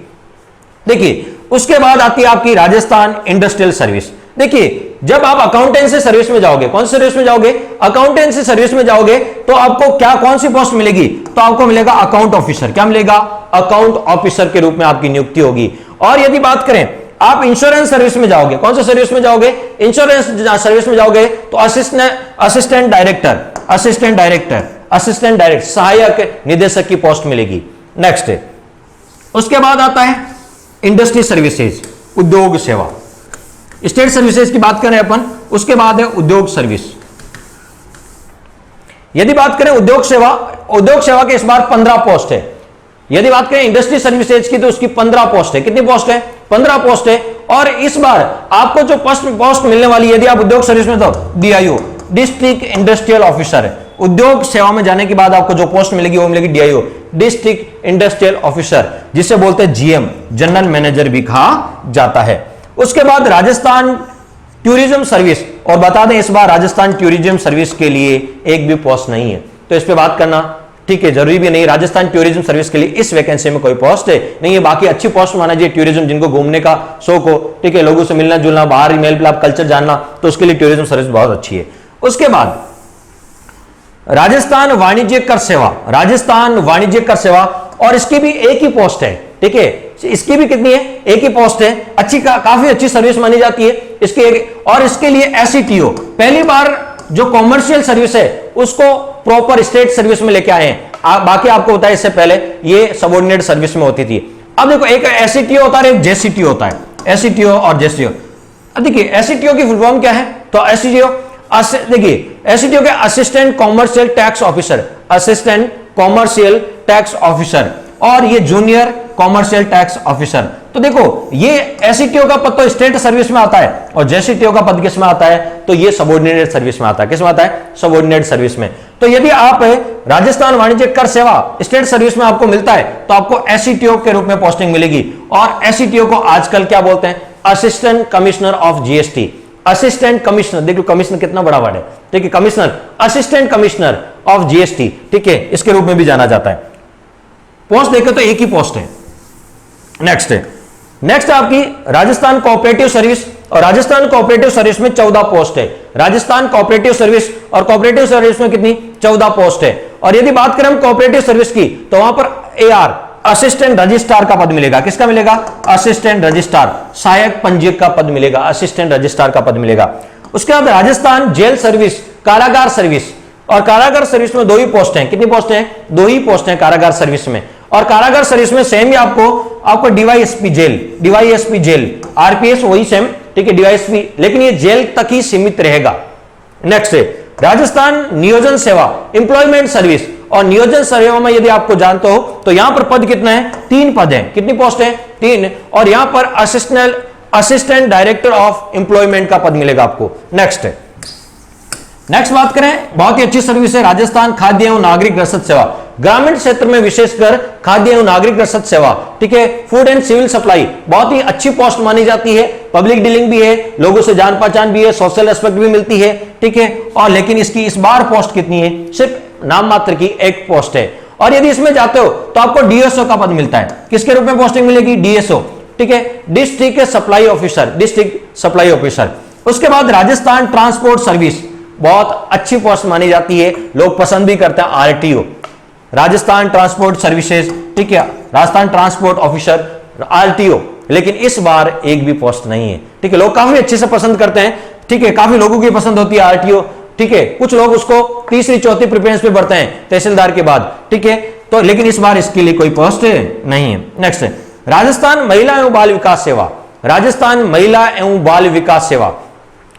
देखिए उसके बाद आती है आपकी राजस्थान इंडस्ट्रियल सर्विस। देखिए जब आप अकाउंटेंसी सर्विस में जाओगे, कौन सी सर्विस में जाओगे? अकाउंटेंसी सर्विस में जाओगे तो आपको क्या कौन सी पोस्ट मिलेगी? तो आपको मिलेगा अकाउंट ऑफिसर। क्या मिलेगा? अकाउंट ऑफिसर के रूप में आपकी नियुक्ति होगी। और यदि बात करें आप इंश्योरेंस सर्विस में जाओगे, कौन सी सर्विस में जाओगे? इंश्योरेंस सर्विस में जाओगे तो असिस्टेंट डायरेक्टर, सहायक निदेशक की पोस्ट मिलेगी। नेक्स्ट, उसके बाद आता है इंडस्ट्री सर्विसेज, उद्योग सेवा। स्टेट सर्विसेज की बात करें अपन, उसके बाद है उद्योग सर्विस। यदि बात करें उद्योग सेवा के इस बार 15 पोस्ट है। यदि बात करें इंडस्ट्री सर्विसेज की तो उसकी 15 पोस्ट है। कितनी पोस्ट है? 15 पोस्ट है। और इस बार आपको जो पोस्ट मिलने वाली है, यदि आप उद्योग सर्विस में तो डीआईओ, डिस्ट्रिक्ट इंडस्ट्रियल ऑफिसर है। उद्योग सेवा में जाने के बाद आपको जो पोस्ट मिलेगी वो मिलेगी डीआईओ, डिस्ट्रिक्ट इंडस्ट्रियल ऑफिसर, जिसे बोलते हैं जीएम, जनरल मैनेजर भी कहा जाता है। उसके बाद राजस्थान टूरिज्म सर्विस, और बता दें इस बार राजस्थान टूरिज्म सर्विस के लिए एक भी पोस्ट नहीं है, तो इस पे बात करना, ठीक है, जरूरी भी नहीं। राजस्थान टूरिज्म सर्विस के लिए इस वैकेंसी में कोई पोस्ट है नहीं है। बाकी अच्छी पोस्ट माना जाए टूरिज्म, जिनको घूमने का शौक हो, ठीक है, लोगों से मिलना जुलना, बाहर मेल पे आप कल्चर जानना, तो उसके लिए टूरिज्म सर्विस बहुत अच्छी है। उसके बाद राजस्थान वाणिज्य कर सेवा, और इसकी भी एक ही पोस्ट है, ठीक है, इसकी भी कितनी है? एक ही पोस्ट है। काफी अच्छी सर्विस मानी जाती है इसके एक। और इसके लिए एसईटीओ पहली बार जो कॉमर्शियल सर्विस है उसको प्रॉपर स्टेट सर्विस में लेके आए हैं। बाकी आपको बताया इससे पहले ये सबऑर्डिनेट सर्विस में होती थी। अब देखो एक एसईटीओ होता है, एक जेसीटीओ होता है, एसईटीओ और जेसीटीओ। अब देखिए एसईटीओ की फुल फॉर्म क्या है? तो एसईटीओ, देखिए एसईटीओ के assistant commercial tax officer, assistant commercial tax officer, और ये जूनियर कॉमर्शियल टैक्स ऑफिसर। तो देखो ये एसईटीओ का पद तो स्टेट सर्विस में आता है, और जेसीटीओ का पद किस में आता है? तो ये सबऑर्डिनेट सर्विस में आता है। किस में आता है? सबऑर्डिनेट सर्विस में। तो यदि आप राजस्थान वाणिज्य कर सेवा स्टेट सर्विस में आपको मिलता है तो आपको एसईटीओ के रूप में पोस्टिंग मिलेगी। और एसईटीओ को आजकल क्या बोलते हैं? Assistant commissioner of GST, assistant commissioner. देखो कमिश्नर कितना बड़ा वर्ड है, ठीक है, commissioner, assistant commissioner of GST, ठीक है, इसके रूप में भी जाना जाता है। पोस्ट देखें तो एक ही पोस्ट है। नेक्स्ट आपकी राजस्थान कोऑपरेटिव सर्विस, और राजस्थान कोऑपरेटिव सर्विस में 14 पोस्ट है। राजस्थान कोऑपरेटिव सर्विस और कोऑपरेटिव सर्विस में कितनी? 14 पोस्ट है। और यदि बात करें हम कोऑपरेटिव सर्विस की तो वहां पर एआर, असिस्टेंट रजिस्ट्रार का पद मिलेगा। किसका मिलेगा? असिस्टेंट रजिस्ट्रार, सहायक पंजीयक का पद मिलेगा, असिस्टेंट रजिस्ट्रार का पद मिलेगा। उसके बाद राजस्थान जेल सर्विस, कारागार सर्विस, और कारागार सर्विस में 2 ही पोस्ट हैं। कितनी पोस्ट हैं? 2 ही पोस्ट हैं कारागार सर्विस में। और कारागार सर्विस में सेम ही आपको डीवाईएसपी जेल, आरपीएस वही सेम, ठीक है, डीवाईएसपी, लेकिन ये जेल तक ही सीमित रहेगा। नेक्स्ट है राजस्थान नियोजन सेवा, एम्प्लॉयमेंट सर्विस, और नियोजन सेवा में यदि आपको जानते हो तो यहां पर पद कितना है? 3 पद है। कितनी पोस्ट है? 3। और यहां पर असिस्टेंट डायरेक्टर ऑफ एम्प्लॉयमेंट का पद मिलेगा आपको। नेक्स्ट है नेक्स्ट बात करें, बहुत ही अच्छी सर्विस है राजस्थान खाद्य एवं नागरिक रसद सेवा। ग्रामीण क्षेत्र में विशेषकर खाद्य एवं नागरिक रसद सेवा, ठीक है, फूड एंड सिविल सप्लाई, बहुत ही अच्छी पोस्ट मानी जाती है। पब्लिक डीलिंग भी है, लोगों से जान पहचान भी है, सोशल रेस्पेक्ट भी मिलती है, ठीक है। और लेकिन इसकी इस बार पोस्ट कितनी है? सिर्फ नाम मात्र की एक पोस्ट है। और यदि इसमें जाते हो तो आपको डीएसओ का पद मिलता है। किसके रूप में पोस्टिंग मिलेगी? डीएसओ, ठीक है, district supply officer, district supply officer. उसके बाद राजस्थान ट्रांसपोर्ट सर्विस, बहुत अच्छी पोस्ट मानी जाती है, लोग पसंद भी करते हैं, आरटीओ, राजस्थान ट्रांसपोर्ट सर्विसेज, ठीक है, राजस्थान ट्रांसपोर्ट ऑफिसर, आरटीओ। लेकिन इस बार एक भी पोस्ट नहीं है, ठीक है। लोग काफी अच्छे से पसंद करते हैं, ठीक है, काफी लोगों की पसंद होती है आरटीओ, ठीक है। कुछ लोग उसको तीसरी चौथी प्रेफरेंस पे बढ़ते हैं तहसीलदार के बाद, ठीक है। तो लेकिन इस बार इसके लिए कोई पोस्ट नहीं है। नेक्स्ट है राजस्थान महिला एवं बाल विकास सेवा, राजस्थान महिला एवं बाल विकास सेवा।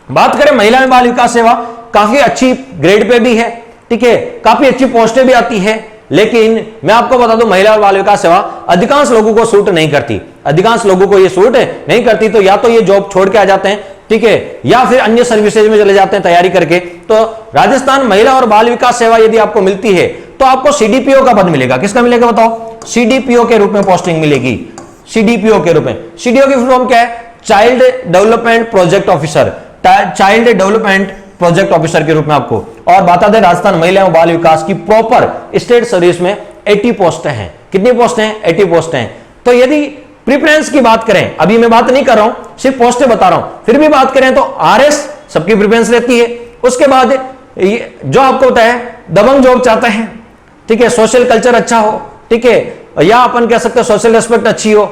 बात करें महिला एवं बाल विकास सेवा, काफी अच्छी ग्रेड पे भी है, ठीक है, काफी अच्छी पोस्टें भी आती है। लेकिन मैं आपको बता दूं, महिला और बाल विकास सेवा अधिकांश लोगों को सूट नहीं करती, अधिकांश लोगों को ये सूट नहीं करती। तो या तो ये जॉब छोड़ के आ जाते हैं, ठीक है, या फिर अन्य सर्विसेज में चले जाते हैं तैयारी करके। तो राजस्थान महिला और बाल विकास सेवा यदि आपको मिलती है तो आपको सीडीपीओ का पद मिलेगा। किसका मिलेगा बताओ? सीडीपीओ के रूप में पोस्टिंग मिलेगी, सीडीपीओ के रूप में। सीडीओ की फुल फॉर्म क्या है? Child development project officer, child development project officer के रूप में आपको। और बता दें राजस्थान महिला एवं बाल विकास की प्रॉपर स्टेट सर्विस में 80 पोस्टें हैं। कितनी पोस्टें हैं? 80 पोस्टें हैं। तो यदि प्रेफरेंस की बात करें, अभी मैं बात नहीं कर रहा हूं, सिर्फ पोस्टें बता रहा हूं, फिर भी बात करें तो आरएस सबकी प्रेफरेंस रहती है। उसके बाद जो आपको होता है दबंग जॉब चाहते हैं, ठीक है, सोशल कल्चर अच्छा हो, ठीक है, या अपन कह सकते हैं सोशल रेस्पेक्ट अच्छी हो,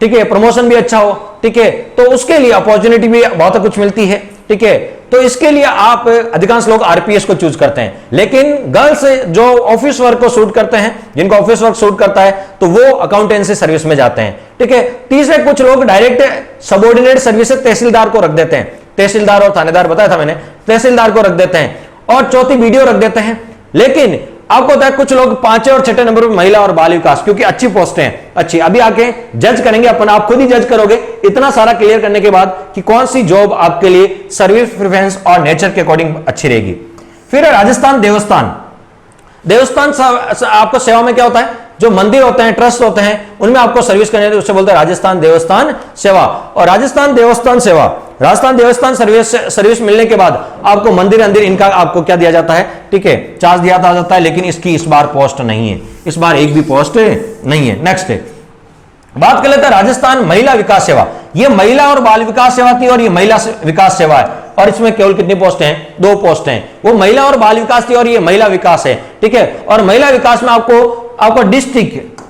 ठीक है, प्रमोशन भी अच्छा हो, ठीक है, तो उसके लिए अपॉर्चुनिटी भी बहुत कुछ मिलती है, ठीक है। तो इसके लिए आप अधिकांश लोग आरपीएस को चूज करते हैं। लेकिन गर्ल्स जो ऑफिस वर्क को सूट करते हैं, जिनको ऑफिस वर्क सूट करता है, तो वो अकाउंटेंसी सर्विस में जाते हैं, ठीक है। तीसरे कुछ लोग डायरेक्ट सबऑर्डिनेट सर्विस तहसीलदार को रख देते हैं, तहसीलदार और थानेदार बताया था मैंने, तहसीलदार को रख देते हैं। और चौथी वीडियो रख देते हैं। लेकिन आपको होता है कुछ लोग 5 और 6 नंबर पर महिला और बाल विकास, क्योंकि अच्छी पोस्टें हैं, अच्छी। अभी आके जज करेंगे अपन, आप खुद ही जज करोगे इतना सारा क्लियर करने के बाद कि कौन सी जॉब आपके लिए सर्विस प्रेफरेंस और नेचर के अकॉर्डिंग अच्छी रहेगी। फिर राजस्थान देवस्थान, देवस्थान आपको सेवा में क्या होता है? जो मंदिर होते हैं, ट्रस्ट होते हैं, उनमें आपको सर्विस करने उससे बोलते हैं राजस्थान देवस्थान सेवा। और राजस्थान देवस्थान सेवा, राजस्थान देवस्थान सर्विस मिलने के बाद आपको मंदिर अंदिर इनका आपको क्या दिया जाता है, ठीक है, चार्ज दिया जाता है। लेकिन इसकी इस बार पोस्ट नहीं है, इस बार एक भी पोस्ट नहीं है। नेक्स्ट है बात कर लेते हैं राजस्थान महिला विकास सेवा। यह महिला और बाल विकास सेवा थी और ये महिला विकास सेवा है। और इसमें केवल कितनी पोस्ट हैं? 2 पोस्ट हैं। वो महिला और बाल विकास थी और ये महिला विकास है, ठीक है। और महिला विकास में आपको डिस्ट्रिक्ट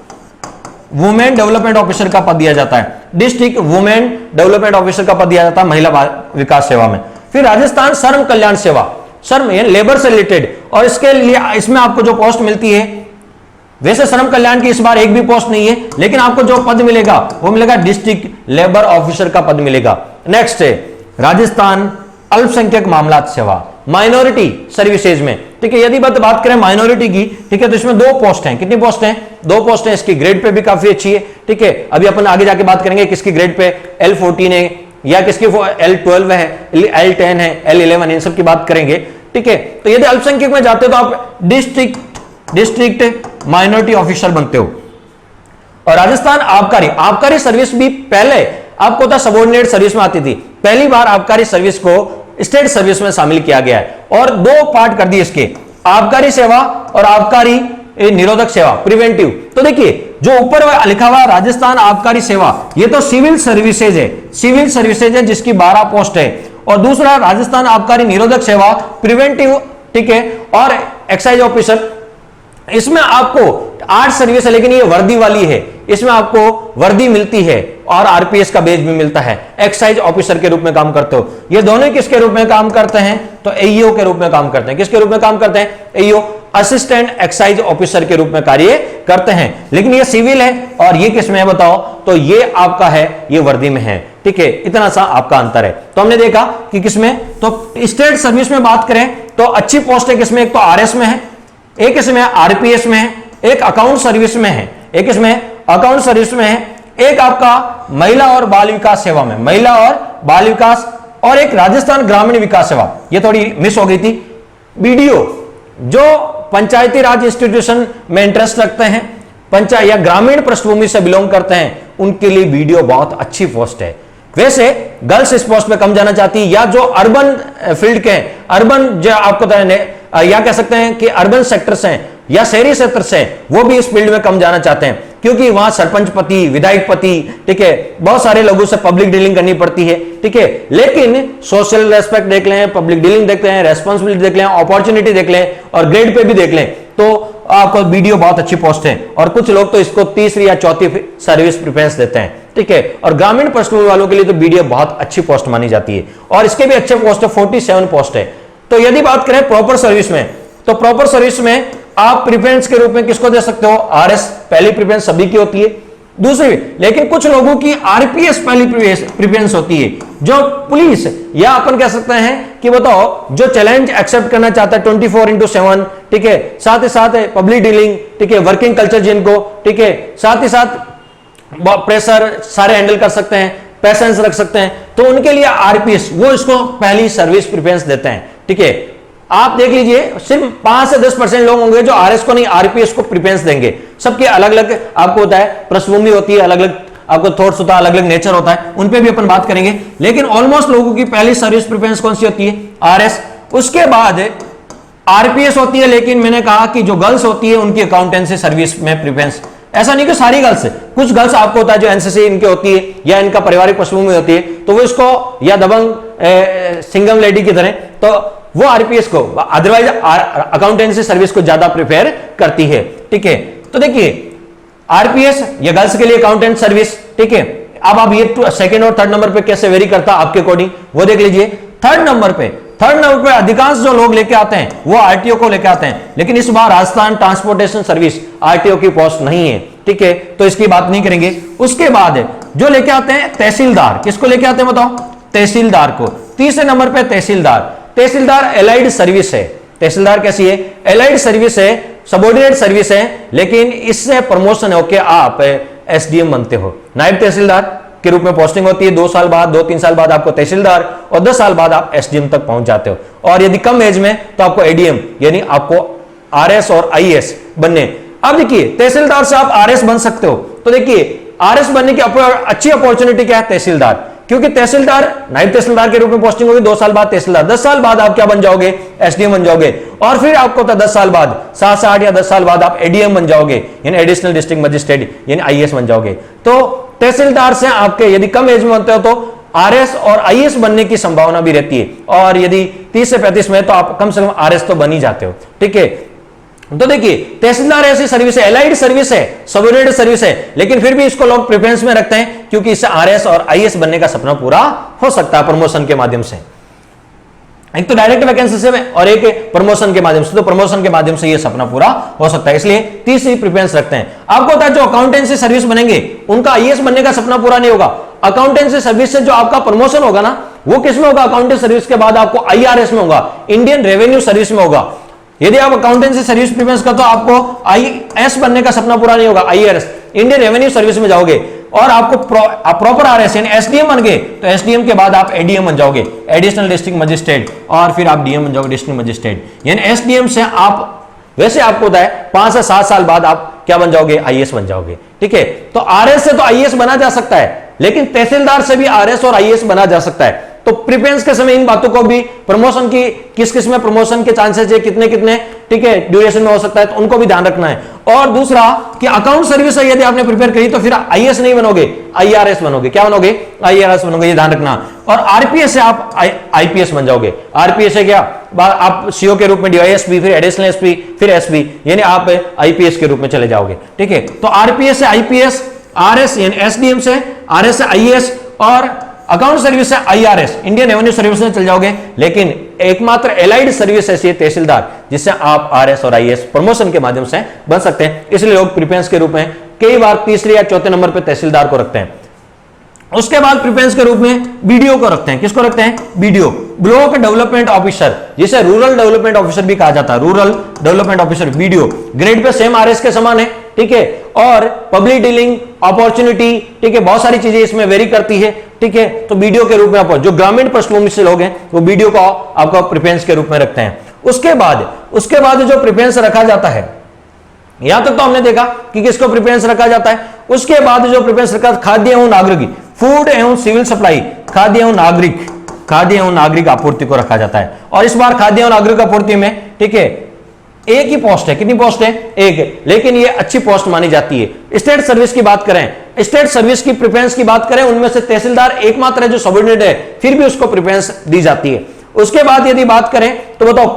वुमेन डेवलपमेंट ऑफिसर का पद दिया जाता है, डिस्ट्रिक्ट वुमेन डेवलपमेंट ऑफिसर का पद दिया जाता है महिला विकास सेवा में। फिर राजस्थान श्रम कल्याण सेवा, श्रम लेबर से रिलेटेड, और इसके लिए इसमें आपको जो पोस्ट मिलती है, वैसे श्रम कल्याण की इस बार एक भी पोस्ट नहीं है, लेकिन आपको जो पद मिलेगा वो मिलेगा डिस्ट्रिक्ट लेबर ऑफिसर का पद मिलेगा। नेक्स्ट है राजस्थान अल्पसंख्यक मामलात सेवा, माइनॉरिटी सर्विसेज में, ठीक है। यदि बात करें माइनॉरिटी की, ठीक है, तो इसमें 2 पोस्ट हैं। कितनी पोस्ट हैं? 2 पोस्ट हैं। इसकी ग्रेड पे भी काफी अच्छी है, ठीक है। अभी अपन आगे जाके बात करेंगे किसकी ग्रेड पे L14 है या किसकी L12 है, L10 है, L11, इन सब की बात करेंगे, ठीक है। तो यदि अल्पसंख्यक में जाते हो तो आप डिस्ट्रिक्ट माइनॉरिटी ऑफिसर बनते हो। और राजस्थान आबकारी सर्विस भी पहले आपको था सबऑर्डिनेट सर्विस में आती थी, पहली बार आबकारी सर्विस को स्टेट सर्विस में शामिल किया गया है। और 2 पार्ट कर दिए इसके, आबकारी सेवा और आबकारी निरोधक सेवा, प्रिवेंटिव। तो देखिए जो ऊपर लिखा हुआ राजस्थान आबकारी सेवा, ये तो सिविल सर्विसेज है, सिविल सर्विसेज है जिसकी 12 पोस्ट है। और दूसरा राजस्थान आबकारी निरोधक सेवा प्रिवेंटिव, ठीक है, और एक्साइज ऑफिसर, इसमें आपको 8 सर्विस है, लेकिन ये वर्दी वाली है, इसमें आपको वर्दी मिलती है और आरपीएस का बेज भी मिलता है। एक्साइज ऑफिसर के रूप में काम करते हो। ये दोनों किसके रूप में काम करते हैं? तो एईओ के रूप में काम करते हैं। किसके रूप में काम करते हैं? एईओ, असिस्टेंट एक्साइज ऑफिसर के रूप में कार्य करते हैं। लेकिन ये सिविल है और ये किसमें है बताओ? तो ये आपका है, ये वर्दी में है, ठीक है। इतना सा आपका अंतर है। तो हमने देखा कि किसमें, तो स्टेट सर्विस में बात करें तो अच्छी पोस्ट है किसमें? एक तो आरएस में है, एक इसमें आरपीएस में है, एक अकाउंट सर्विस में है, एक इसमें अकाउंट सर्विस में है, एक आपका महिला और बाल विकास सेवा में, महिला और बाल विकास, और एक राजस्थान ग्रामीण विकास सेवा। ये थोड़ी मिस हो गई थी, बीडीओ जो पंचायती राज इंस्टीट्यूशन में इंटरेस्ट रखते हैं, पंचायत या ग्रामीण पृष्ठभूमि से बिलोंग करते हैं, उनके लिए बीडीओ बहुत अच्छी पोस्ट है। वैसे गर्ल्स इस पोस्ट में कम जाना चाहती है, या जो अर्बन फील्ड के हैं, अर्बन जो आपको या कह सकते हैं कि अर्बन सेक्टर्स हैं या शहरी क्षेत्र से, वो भी इस फील्ड में कम जाना चाहते हैं, क्योंकि वहां सरपंच पति, विधायक पति, ठीक है, बहुत सारे लोगों से पब्लिक डीलिंग करनी पड़ती है, ठीक है। लेकिन सोशल रेस्पेक्ट देख लें, पब्लिक डीलिंग देख लें, रेस्पॉन्सिबिलिटी देख लें, अपॉर्चुनिटी देख लें और ग्रेड पे भी देख लें, तो आपको बीडीओ बहुत अच्छी पोस्ट है। और कुछ लोग तो इसको तीसरी या चौथी सर्विस प्रेफरेंस देते हैं, ठीक है। और ग्रामीण पृष्ठभूमि वालों के लिए तो बीडीओ बहुत अच्छी पोस्ट मानी जाती है, और इसके भी अच्छे पोस्ट है, 47 पोस्ट है। तो यदि बात करें प्रॉपर सर्विस में, तो प्रॉपर सर्विस में आप प्रेफरेंस के रूप में किसको दे सकते हो? आरएस पहली प्रेफरेंस सभी की होती है, दूसरी, लेकिन कुछ लोगों की आरपीएस पहली प्रेफरेंस होती है, जो पुलिस या अपन कह सकते हैं कि बताओ जो चैलेंज एक्सेप्ट करना चाहता है 24/7, ठीक है, साथ ही साथ पब्लिक डीलिंग, ठीक है, वर्किंग कल्चर जिनको, ठीक है, साथ ही साथ प्रेशर सारे हैंडल कर सकते हैं, पेशेंस रख सकते हैं, तो उनके लिए आरपीएस वो इसको पहली सर्विस प्रेफरेंस देते हैं, ठीक है। आप देख लीजिए सिर्फ 5 से 10% लोग होंगे जो आरएस को नहीं आरपीएस को प्रेफरेंस देंगे। सबके अलग अलग आपको होता है, पृष्ठभूमि होती है, अलग अलग आपको थॉट्स होता है, अलग अलग नेचर होता है, उन पे भी अपन बात करेंगे। लेकिन ऑलमोस्ट लोगों की पहली सर्विस प्रेफरेंस कौन सी होती है? आरएस। उसके बाद आरपीएस होती है, लेकिन मैंने कहा कि जो गर्ल्स होती है उनकी अकाउंटेंसी सर्विस में प्रेफरेंस, ऐसा नहीं कि सारी गर्ल्स, कुछ गर्ल्स आपको होता है जो एनसीसी इनकी होती है या इनका पारिवारिक पृष्ठभूमि होती है, तो वो इसको या दबंग सिंगम लेडी की तरह, तो वो आरपीएस को, अदरवाइज अकाउंटेंसी सर्विस को ज्यादा प्रिफेयर करती है, ठीक है। तो देखिए आरपीएस या गर्ल्स के लिए अकाउंटेंट सर्विस, ठीक है। अब आप ये सेकंड और थर्ड नंबर पे कैसे वेरी करता आपके अकॉर्डिंग वो देख लीजिए। थर्ड नंबर पे अधिकांश जो लोग लेके आते हैं वो आरटीओ को लेके आते हैं, लेकिन इस बार राजस्थान ट्रांसपोर्टेशन सर्विस आरटीओ की पोस्ट नहीं है, ठीक है, तो इसकी बात नहीं करेंगे। उसके बाद जो लेके आते हैं तहसीलदार, किसको लेके आते हैं बताओ? तहसीलदार को। तीसरे नंबर पे तहसीलदार एलाइड सर्विस है। तहसीलदार कैसी है? एलाइड सर्विस है, सबऑर्डिनेट सर्विस है, लेकिन इससे प्रमोशन है कि आप एसडीएम बनते हो, नायब तहसीलदार के रूप में पोस्टिंग होती है। 2 साल बाद, 2-3 साल बाद आपको तहसीलदार, और 10 साल बाद आप एसडीएम तक पहुंच जाते हो। और यदि कम एज में तो आपको एडीएम, यानी आपको आरएस और आईएएस बनने। अब देखिए तहसीलदार से आप आरएस बन सकते हो, तो देखिए आरएस बनने की अच्छी अपॉर्चुनिटी क्या है? तहसीलदार, क्योंकि तहसीलदार नायब तहसीलदार के रूप में पोस्टिंग होगी, 2 साल बाद तहसीलदार, 10 साल बाद आप क्या बन जाओगे? एसडीएम बन जाओगे, और फिर आपको 10 साल बाद, 7 से 8 या 10 साल बाद आप एडीएम बन जाओगे, यानी एडिशनल डिस्ट्रिक्ट मजिस्ट्रेट, यानी आईएएस बन जाओगे। तो तहसीलदार से आपके यदि कम एज में होते हो तो आरएस और आईएएस बनने की संभावना भी रहती है, और यदि 30 से 35 में तो आप कम से कम आरएस तो बन ही जाते हो, ठीक है। तो देखिए तहसीलदार ऐसी सर्विस है, एलाइड सर्विस है, सबऑर्डिनेट सर्विस है, लेकिन फिर भी इसको लोग प्रेफरेंस में रखते हैं, क्योंकि इससे आरएस और आईएएस बनने का सपना पूरा हो सकता है प्रमोशन के माध्यम से। एक तो डायरेक्ट वैकेंसी से और एक प्रमोशन के माध्यम से, तो प्रमोशन के माध्यम से यह सपना पूरा हो सकता है, इसलिए तीसरी प्रेफरेंस रखते हैं। आपको होता है जो अकाउंटेंसी सर्विस बनेंगे उनका आईएएस बनने का सपना पूरा नहीं होगा। अकाउंटेंसी सर्विस से जो आपका प्रमोशन होगा ना, वो किसमें होगा? अकाउंटेंसी सर्विस के बाद आपको आईआरएस में होगा, इंडियन रेवेन्यू सर्विस में होगा। यदि आप अकाउंटेंसी सर्विस प्रेफरेंस करते हो, आपको आईएएस बनने का सपना पूरा नहीं होगा, आईआरएस इंडियन रेवेन्यू सर्विस में जाओगे, और आपको प्रॉपर आरएस यानी एसडीएम बन गए, तो एसडीएम के बाद आप एडीएम बन जाओगे, एडिशनल डिस्ट्रिक्ट मजिस्ट्रेट, और फिर आप डीएम बन जाओगे, डिस्ट्रिक्ट मजिस्ट्रेट। यानी एसडीएम से आप, वैसे आपको होता है 5 से 7 साल बाद आप क्या बन जाओगे? आईएएस बन जाओगे, ठीक है। तो आरएस से तो आईएएस बना जा सकता है, लेकिन तहसीलदार से भी आरएस और आईएएस बना जा सकता है। तो प्रेफरेंस के समय इन बातों को भी, प्रमोशन की किस किस में प्रमोशन के चांसेस है, कितने कितने, ठीक है, ड्यूरेशन में हो सकता है, तो उनको भी ध्यान रखना है। और दूसरा कि अकाउंट सर्विस है, यदि आपने प्रिपेयर करी तो फिर आईएएस नहीं बनोगे, आईआरएस बनोगे। क्या बनोगे? आईआरएस बनोगे, ये ध्यान रखना। और आरपीएस से आप आईपीएस बन जाओगे। आरपीएस है क्या? आप सीओ के रूप में डीवाईएसपी, फिर एडिशनल एसपी, फिर एसपी, यानी आप आईपीएस के रूप में चले जाओगे, ठीक है। तो आरपीएस से आईपीएस, आरएस यानी एसडीएम से, आरएस से आईएएस, और अकाउंट सर्विस है आईआरएस, इंडियन रेवेन्यू सर्विस में चल जाओगे। लेकिन एकमात्र एलाइड सर्विस ऐसी है तहसीलदार, जिससे आप आरएस और आईएएस प्रमोशन के माध्यम से बन सकते हैं। इसलिए लोग प्रेफरेंस के रूप में कई बार तीसरे या चौथे नंबर पर तहसीलदार को रखते हैं। उसके बाद प्रेफरेंस के रूप में बीडीओ को रखते हैं। किसको रखते हैं? बीडीओ, ब्लॉक डेवलपमेंट ऑफिसर, जिसे रूरल डेवलपमेंट ऑफिसर भी कहा जाता है, rural development officer, BDO. Grade pay same RS के समान है, ठीक है। और पब्लिक डीलिंग, अपॉर्चुनिटी, ठीक है, बहुत सारी चीजें इसमें वेरी करती है, ठीक है। तो बीडीओ के रूप में आप, जो ग्रामीण पृष्ठभूमि से लोग हैं वो बीडीओ को आपका प्रेफरेंस के रूप में रखते हैं। उसके बाद जो प्रेफरेंस रखा जाता है, यहां तक तो हमने देखा कि किसको प्रेफरेंस रखा जाता है। उसके बाद जो प्रेफरेंस रखा, खाद्य एवं नागरिक, फूड एवं सिविल सप्लाई, खाद्य एवं नागरिक आपूर्ति को रखा जाता है। और इस बार खाद्य एवं नागरिक आपूर्ति में, ठीक है, एक ही पोस्ट है। कितनी पोस्ट है? एक है, लेकिन ये अच्छी पोस्ट मानी जाती है। स्टेट सर्विस की बात करें, स्टेट सर्विस की प्रेफरेंस की बात करें, उनमें से तहसीलदार एकमात्र है जो सबऑर्डिनेट है, फिर भी उसको प्रेफरेंस दी जाती है। उसके बाद यदि बात करें तो बताओ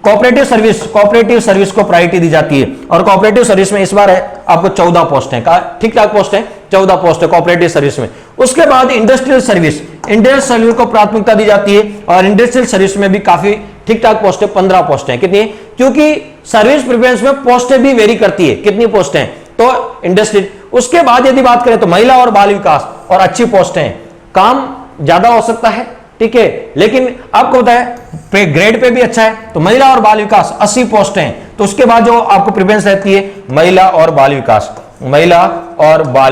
कोऑपरेटिव सर्विस को प्रायोरिटी दी जाती है। और कोऑपरेटिव सर्विस में इस बार है आपको 14 पोस्ट है, ठीक ठाक पोस्ट है, 14 पोस्ट है कोऑपरेटिव सर्विस में। उसके बाद इंडस्ट्रियल सर्विस को प्राथमिकता दी जाती है, और इंडस्ट्रियल सर्विस में भी काफी ठीक ठाक पोस्ट है, 15 पोस्ट है। कितनी? क्योंकि सर्विस प्रेफरेंस में पोस्टें भी वेरी करती है। कितनी पोस्ट हैं? तो इंडस्ट्री। उसके बाद यदि बात करें तो महिला और बाल विकास, और अच्छी पोस्टें हैं, काम ज्यादा हो सकता है, ठीक है, लेकिन आपको पता है ग्रेड पे भी अच्छा है। तो महिला और बाल विकास 80 पोस्टें हैं। तो उसके बाद जो आपको प्रेफरेंस रहती है महिला और बाल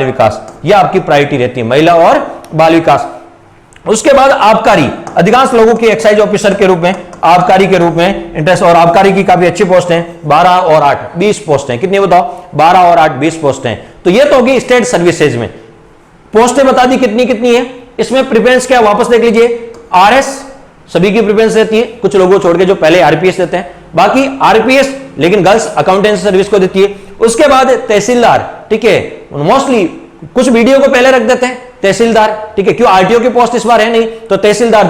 विकास, यह आपकी प्रायोरिटी रहती है, महिला और बाल विकास। उसके बाद आबकारी, अधिकांश लोगों की एक्साइज ऑफिसर के रूप में, आबकारी के रूप में इंटरेस्ट, और आबकारी की काफी अच्छी पोस्ट है, 12 और 8 20 पोस्ट हैं। कितनी बताओ? 12 और 8 20 पोस्ट हैं। तो ये तो होगी स्टेट सर्विसेज में। पोस्टें बता दी कितनी कितनी है। इसमें प्रेफरेंस क्या, वापस देख लीजिए, आरएस सभी की प्रेफरेंस रहती है, कुछ लोगों छोड़ के जो पहले आरपीएस देते हैं, बाकी आरपीएस लेकिन गर्ल्स अकाउंटेंसी सर्विस को देती है। उसके बाद तहसीलदार, ठीक है, मोस्टली कुछ वीडियो को पहले रख देते हैं तहसीलदार, ठीक है, क्यों आरटीओ की पोस्ट इस बार है नहीं, तो तहसीलदार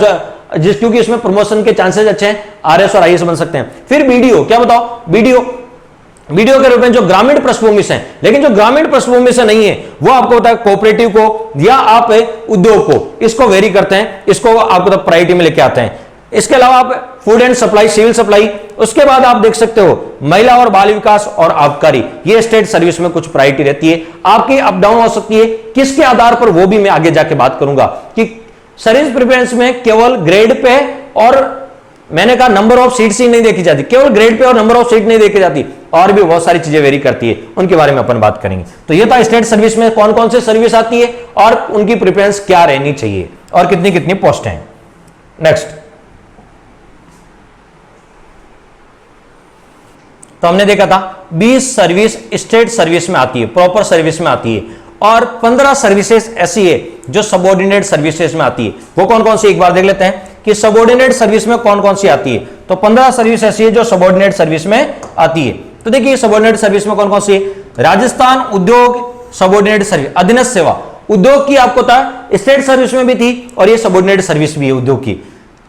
जो क्योंकि इसमें प्रमोशन के चांसेस अच्छे हैं, आरएस और आईएएस बन सकते हैं। फिर बीडीओ, क्या बताओ? बीडीओ के रूप में जो ग्रामीण पृष्ठभूमि से, लेकिन जो ग्रामीण पृष्ठभूमि से नहीं है वो आपको होता है कोऑपरेटिव को या आप उद्योग को, इसको वेरी करते हैं, इसको आपको प्रायोरिटी में लेके आते हैं। इसके अलावा आप food and supply, civil supply, उसके बाद आप देख सकते हो महिला और बाल विकास और आबकारी, ये स्टेट सर्विस में कुछ प्रायोरिटी रहती है। आपकी अप डाउन हो सकती है, किसके आधार पर वो भी मैं आगे जाके बात करूंगा कि सर्विस प्रेफरेंस में केवल ग्रेड पे और मैंने कहा नंबर ऑफ सीट्स ही नहीं देखी जाती, केवल ग्रेड पे और नंबर ऑफ सीट नहीं देखी जाती, और भी बहुत सारी चीजें वेरी करती है, उनके बारे में अपन बात करेंगे। तो ये था स्टेट सर्विस में कौन कौन से सर्विस आती है और उनकी प्रेफरेंस क्या रहनी चाहिए और कितनी कितनी पोस्ट हैं। नेक्स्ट, तो हमने देखा था 20 सर्विस स्टेट सर्विस में आती है, प्रॉपर सर्विस में आती है, और 15 सर्विसेज ऐसी है जो सबऑर्डिनेट सर्विसेज में आती है। वो कौन कौन सी, एक बार देख लेते हैं कि सबऑर्डिनेट सर्विस में कौन कौन सी आती है। तो 15 सर्विस ऐसी है जो सबऑर्डिनेट सर्विस में आती है। तो देखिए सबऑर्डिनेट सर्विस में कौन कौन सी है। राजस्थान उद्योग सबऑर्डिनेट सर्विस, अधीनस्थ सेवा, उद्योग की आपको था स्टेट सर्विस में भी थी और ये सबऑर्डिनेट सर्विस भी है उद्योग की।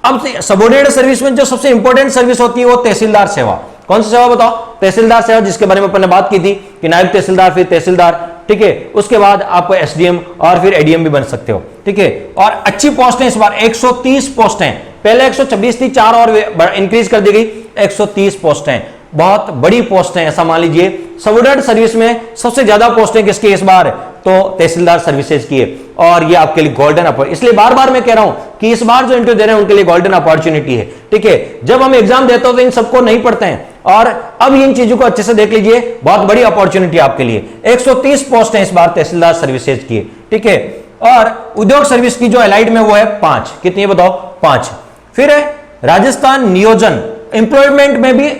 अब सबऑर्डिनेट सर्विस में जो सबसे इंपॉर्टेंट सर्विस होती है वो तहसीलदार सेवा। कौन सी सेवा बताओ? तहसीलदार सेवा, जिसके बारे में अपन ने बात की थी कि नायब तहसीलदार, फिर तहसीलदार, ठीक है, उसके बाद आप एसडीएम और फिर एडीएम भी बन सकते हो, ठीक है। और अच्छी पोस्ट है इस बार 130 पोस्ट हैं, पहले 126 थी, 4 और इंक्रीज कर दी गई, 130 पोस्ट हैं, बहुत बड़ी पोस्ट है। ऐसा मान लीजिए सबऑर्डिनेट सर्विस में सबसे ज्यादा पोस्टें किसकी इस बार? तो तहसीलदार सर्विसेज की है, और ये आपके लिए गोल्डन अपॉर्चुनिटी, इसलिए बार बार मैं कह रहा हूं कि इस बार जो इंटरव्यू दे रहे हैं उनके लिए गोल्डन अपॉर्चुनिटी है, ठीक है। जब हम एग्जाम देते हो तो इन सबको नहीं पढ़ते हैं, और अब इन चीजों को अच्छे से देख लीजिए, बहुत बड़ी अपॉर्चुनिटी आपके लिए। 130 पोस्ट है इस बार तहसीलदार सर्विसेज की, ठीक है। और उद्योग सर्विस की जो एलाइड में वो है 5, कितनी है बताओ? 5। फिर है राजस्थान नियोजन, एम्प्लॉयमेंट में भी,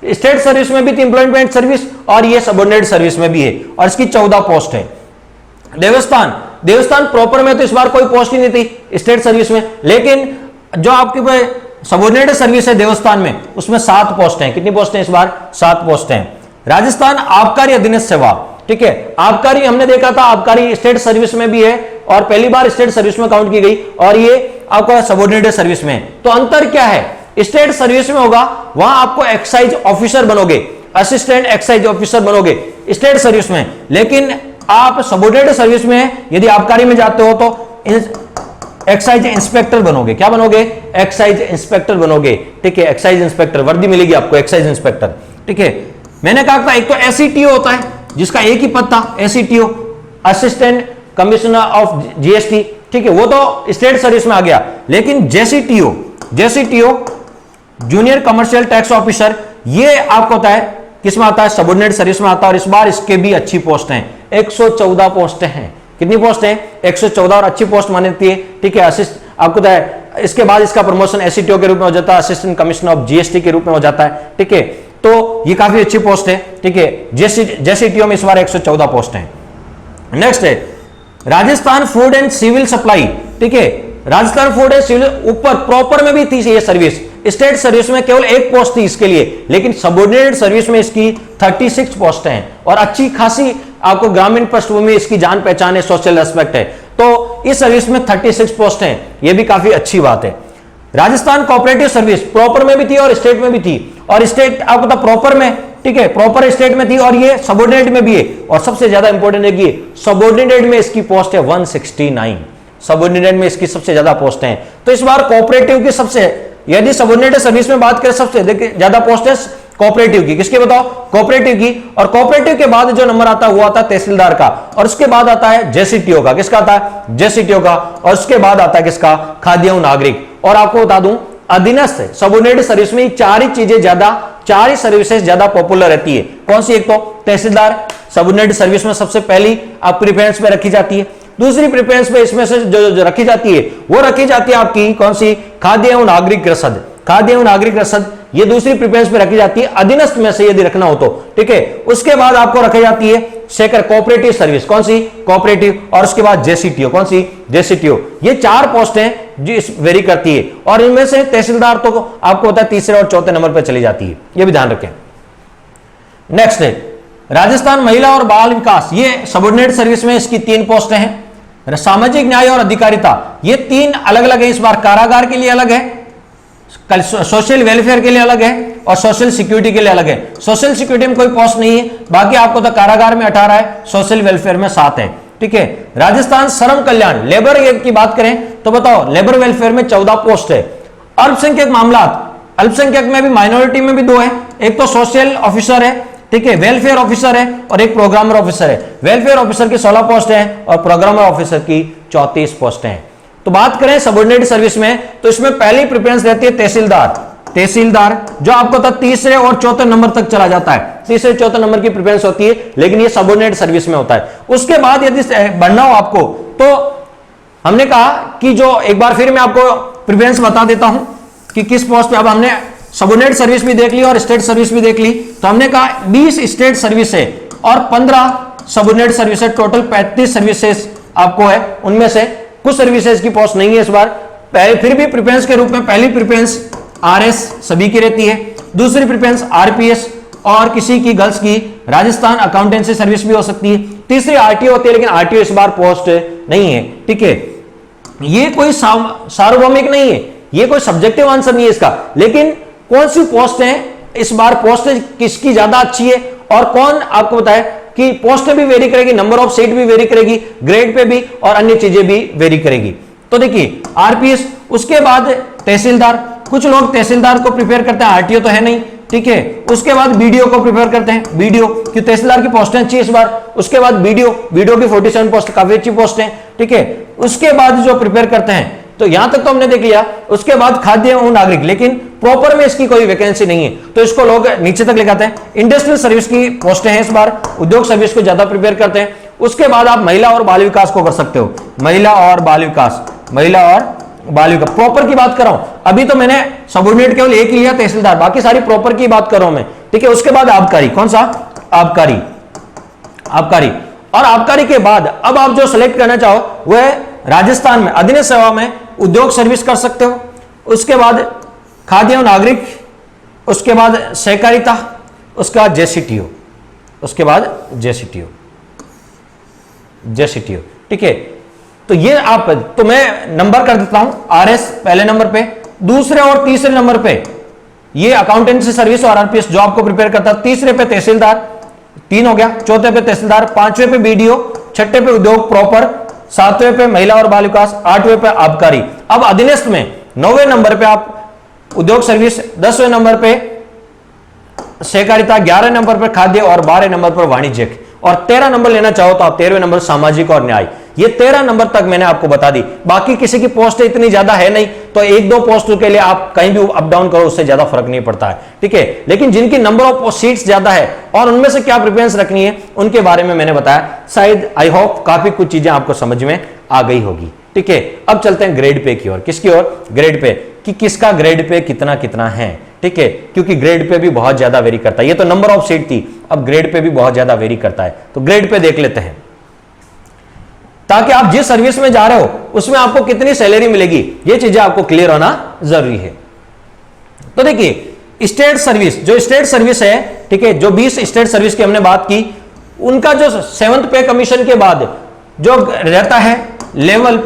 स्टेट सर्विस में भी थी एम्प्लॉयमेंट सर्विस, और ये सबऑर्डिनेट सर्विस में भी है, और इसकी 14 पोस्ट है। देवस्थान प्रॉपर में तो इस बार कोई पोस्ट ही नहीं थी स्टेट सर्विस में, लेकिन जो आपके सबऑर्डिनेट सर्विस है देवस्थान में, उसमें 7 पोस्ट हैं। कितनी पोस्ट हैं इस बार? 7 पोस्ट हैं। राजस्थान आबकारी अधीनस्थ सेवा, ठीक है, आबकारी हमने देखा था, आबकारी स्टेट सर्विस में भी है और पहली बार स्टेट सर्विस में काउंट की गई, और ये आपका सबऑर्डिनेट सर्विस में। तो अंतर क्या है? स्टेट सर्विस में होगा वहां आपको एक्साइज ऑफिसर बनोगे, असिस्टेंट एक्साइज ऑफिसर बनोगे स्टेट सर्विस में, लेकिन आप सबऑर्डिनेट सर्विस में यदि आबकारी में जाते हो तो एक्साइज इंस्पेक्टर बनोगे। क्या बनोगे? एक्साइज इंस्पेक्टर बनोगे, ठीक है, एक्साइज इंस्पेक्टर वर्दी मिलेगी आपको, एक्साइज इंस्पेक्टर, ठीक है। मैंने कहा था एक तो एसईटीओ होता है जिसका एक ही पद था, एसईटीओ, असिस्टेंट कमिश्नर ऑफ जीएसटी, ठीक है, वो तो स्टेट सर्विस में आ गया। लेकिन जेसीटीओ जूनियर कमर्शियल टैक्स ऑफिसर, ये आपको होता है किसमें आता है? सबऑर्डिनेट सर्विस में आता है, और इस बार इसके भी अच्छी पोस्ट हैं, 114 पोस्ट हैं। कितनी पोस्ट है? 114, और अच्छी पोस्ट मानी जाती है, ठीक है। आपको इसके बाद इसका प्रमोशन एससीटीओ के रूप में हो जाता है, असिस्टेंट कमिश्नर ऑफ जीएसटी के रूप में हो जाता है। ठीक है, तो ये काफी अच्छी पोस्ट है। ठीक है, जेसीटीओ में इस बार 114 पोस्ट है। नेक्स्ट है Rajasthan food and civil supply. ठीक है, राजस्थान फूड एंड सिविल ऊपर प्रॉपर में भी थी ये सर्विस, स्टेट सर्विस में केवल एक पोस्ट थी इसके लिए, लेकिन सबऑर्डिनेट सर्विस में इसकी 36 पोस्ट हैं और अच्छी खासी आपको ग्रामीण पृष्ठभूमि इसकी जान पहचान है, सोशल एस्पेक्ट है। तो इस सर्विस में 36 पोस्ट हैं, यह भी काफी अच्छी बात है। राजस्थान कोऑपरेटिव सर्विस प्रॉपर में भी थी और स्टेट में भी थी, और स्टेट आपको पता प्रॉपर में, ठीक है, प्रॉपर स्टेट में थी और ये सबऑर्डिनेट में भी है। और सबसे ज्यादा इंपॉर्टेंट है कि सबऑर्डिनेट में इसकी पोस्ट है 169, सबऑर्डिनेट में इसकी सबसे ज्यादा पोस्ट हैं। तो इस बार कोऑपरेटिव की सबसे, यदि सबऑर्डिनेट सर्विस में बात करें सबसे देखिए ज्यादा पोस्ट है कोऑपरेटिव की। किसके बताओ? कोऑपरेटिव की। और कोऑपरेटिव के बाद जो नंबर आता है वो आता है तहसीलदार का, और उसके बाद आता है जेसीटीओ का। किसका आता है? जेसीटीओ का। और उसके बाद आता है किसका? खाद्य एवं नागरिक। और आपको बता दूं अधीनस्थ सबऑर्डिनेट सर्विस में चार ही चीजें ज्यादा, चार ही सर्विसेज ज्यादा पॉपुलर रहती है। कौन सी? एक तो तहसीलदार सबऑर्डिनेट सर्विस में सबसे पहली आप प्रेफरेंस पे रखी जाती है। दूसरी प्रेफरेंस पे इसमें से जो रखी जाती है वो रखी जाती है आपकी कौन सी? खाद्य एवं नागरिक रसद। खाद्य एवं नागरिक रसद ये दूसरी प्रेफरेंस पे रखी जाती है अधीनस्थ में से यदि रखना हो तो। ठीक है, उसके बाद आपको रखी जाती है सेकर कोऑपरेटिव सर्विस। कौन सी? कोऑपरेटिव। और उसके बाद जेसीटीओ। कौन सी? जेसीटीओ। ये चार पोस्ट हैं जो वेरी करती है, और इनमें से तहसीलदार तो आपको होता है तीसरे और चौथे नंबर पर चली जाती है, ये भी ध्यान रखें। नेक्स्ट है राजस्थान महिला और बाल विकास, ये सबऑर्डिनेट सर्विस में इसकी 3 पोस्ट हैं। सामाजिक न्याय और अधिकारिता ये 3 अलग अलग है। इस बार कारागार के लिए अलग है, सोशल वेलफेयर के लिए अलग है, और सोशल सिक्योरिटी के लिए अलग है। सोशल सिक्योरिटी में कोई पोस्ट नहीं है, बाकी आपको तो कारागार में 18 है, सोशल वेलफेयर में 7 है। ठीक है, राजस्थान श्रम कल्याण लेबर की बात करें तो बताओ लेबर वेलफेयर में 14 पोस्ट है। अल्पसंख्यक मामला, अल्पसंख्यक में भी माइनॉरिटी में भी 2 है, एक तो सोशल ऑफिसर है, ठीक है, वेलफेयर ऑफिसर है, और एक प्रोग्रामर ऑफिसर है। वेलफेयर ऑफिसर की 16 पोस्ट है और प्रोग्रामर ऑफिसर की 34 पोस्ट हैं। तो बात करें सबऑर्डिनेट सर्विस में तो इसमें पहली प्रेफरेंस रहती है तहसीलदार। तहसीलदार जो आपको तो तीसरे और चौथे नंबर तक चला जाता है, तीसरे चौथे नंबर की प्रेफरेंस होती है, लेकिन ये सबऑर्डिनेट सर्विस में होता है। उसके बाद यदि बढ़ना हो आपको तो हमने कहा कि जो एक बार फिर मैं आपको प्रेफरेंस बता देता हूं कि किस पोस्ट पे। अब हमने सबऑर्डिनेट सर्विस भी देख ली और स्टेट सर्विस भी देख ली, तो हमने कहा 20 स्टेट सर्विस है और 15 सबऑर्डिनेट सर्विस है, टोटल 35 सर्विसेज आपको है। उनमें से कुछ सर्विसेज की पोस्ट नहीं है इस बार। फिर भी प्रेफरेंस के रूप में पहली प्रेफरेंस आरएस सभी की रहती है, दूसरी प्रेफरेंस आरपीएस, और किसी की गर्ल्स की राजस्थान अकाउंटेंसी सर्विस भी हो सकती है, तीसरी आरटीओ होती है, लेकिन आरटीओ इस बार पोस्ट नहीं है। ठीक है, ये कोई सार्वभौमिक नहीं है, ये कोई सब्जेक्टिव आंसर नहीं है इसका, लेकिन कौन सी पोस्ट है इस बार, पोस्ट किसकी ज्यादा अच्छी है, और कौन आपको बताए कि पोस्ट भी वेरी करेगी, नंबर ऑफ सीट भी वेरी करेगी, ग्रेड पे भी, और अन्य चीजें भी वेरी करेगी। तो देखिए आरपीएस, उसके बाद तहसीलदार, कुछ लोग तहसीलदार को प्रिपेयर करते हैं, आरटीओ तो है नहीं। ठीक है, उसके बाद बीडीओ को प्रिपेयर करते हैं, बीडीओ की तहसीलदार की पोस्टें अच्छी इस बार। उसके बाद बीडीओ की 47 पोस्ट काफी अच्छी पोस्ट है। ठीक है, उसके बाद जो प्रिपेयर करते हैं तो यहां तक तो हमने देख लिया। उसके बाद खाद्य एवं नागरिक, लेकिन प्रॉपर में इसकी कोई वैकेंसी नहीं है, तो इसको लोग नीचे तक लिखाते हैं। इंडस्ट्रियल सर्विस की पोस्टें हैं इस बार, उद्योग सर्विस को ज्यादा प्रिपेयर करते हैं। उसके बाद आप महिला और बाल विकास को कर सकते हो, महिला और बाल विकास, महिला और बाल विकास प्रॉपर की बात कर रहा हूं। अभी तो मैंने सबऑर्डिनेट केवल एक ही लिया तहसीलदार, बाकी सारी प्रॉपर की बात कर रहा हूं मैं। ठीक है, उसके बाद आबकारी, कौन सा? आबकारी, आबकारी। और आबकारी के बाद अब आप जो सिलेक्ट करना चाहो वह राजस्थान में अधीनस्थ सेवा में उद्योग सर्विस कर सकते हो, उसके बाद खाद्य एवं नागरिक, उसके बाद सहकारिता, उसके बाद जेसीटीओ, उसके बाद जेसीटीओ। ठीक है, तो ये आप, तो मैं नंबर कर देता हूं। आरएस पहले नंबर पे, दूसरे और तीसरे नंबर पे ये अकाउंटेंसी सर्विस और आरपीएस जो आपको प्रिपेयर करता है, तीसरे पे तहसीलदार, 3 हो गया, चौथे पे तहसीलदार, 5वें पे बीडीओ, 6ठे पे उद्योग प्रॉपर, 7वें पे महिला और बाल विकास, 8वें पे आबकारी। अब अधीनस्थ में 9वें नंबर पे आप उद्योग सर्विस, 10वें नंबर पे सहकारिता, 11वें नंबर पर खाद्य, और 12वें नंबर पर वाणिज्यिक, और 13 नंबर लेना चाहो तो आप 13वें नंबर सामाजिक और न्याय। ये 13 नंबर तक मैंने आपको बता दी। बाकी किसी की पोस्ट इतनी ज्यादा है नहीं, तो 1-2 पोस्ट के लिए आप कहीं भी अप डाउन करो, उससे ज्यादा फर्क नहीं पड़ता है। ठीक है, लेकिन जिनकी नंबर ऑफ सीट्स ज्यादा है और उनमें से क्या प्रेफरेंस रखनी है उनके बारे में मैंने बताया। शायद आई होप काफी कुछ चीजें आपको समझ में आ गई होगी। ठीक है, अब चलते हैं ग्रेड पे की ओर। किसकी ओर? ग्रेड पे, कि किसका ग्रेड पे कितना कितना है। ठीक है, क्योंकि ग्रेड पे भी बहुत ज्यादा वेरी करता है। ये तो नंबर ऑफ सीट थी, अब ग्रेड पे भी बहुत ज्यादा वेरी करता है। तो ग्रेड पे देख लेते हैं, ताकि आप जिस सर्विस में जा रहे हो उसमें आपको कितनी सैलरी मिलेगी, ये चीजें आपको क्लियर होना जरूरी है। तो देखिए स्टेट सर्विस, जो स्टेट सर्विस है, ठीक है, जो 20 स्टेट सर्विस की हमने बात की, उनका जो 7th पे कमीशन के बाद जो रहता है लेवल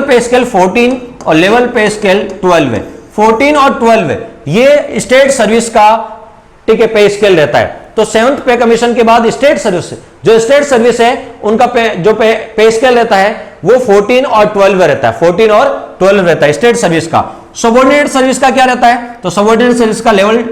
पे स्केल 14 और लेवल पे स्केल 12 है। 14 और 12 ये स्टेट सर्विस का, ठीक है, पे स्केल रहता है। तो 7th पे कमीशन के बाद स्टेट सर्विस, जो स्टेट सर्विस है उनका पे स्केल रहता है वो 14 और 12 रहता है। 14 और 12 रहता है स्टेट सर्विस का। सबऑर्डिनेट सर्विस का क्या रहता है? तो सबऑर्डिनेट सर्विस का लेवल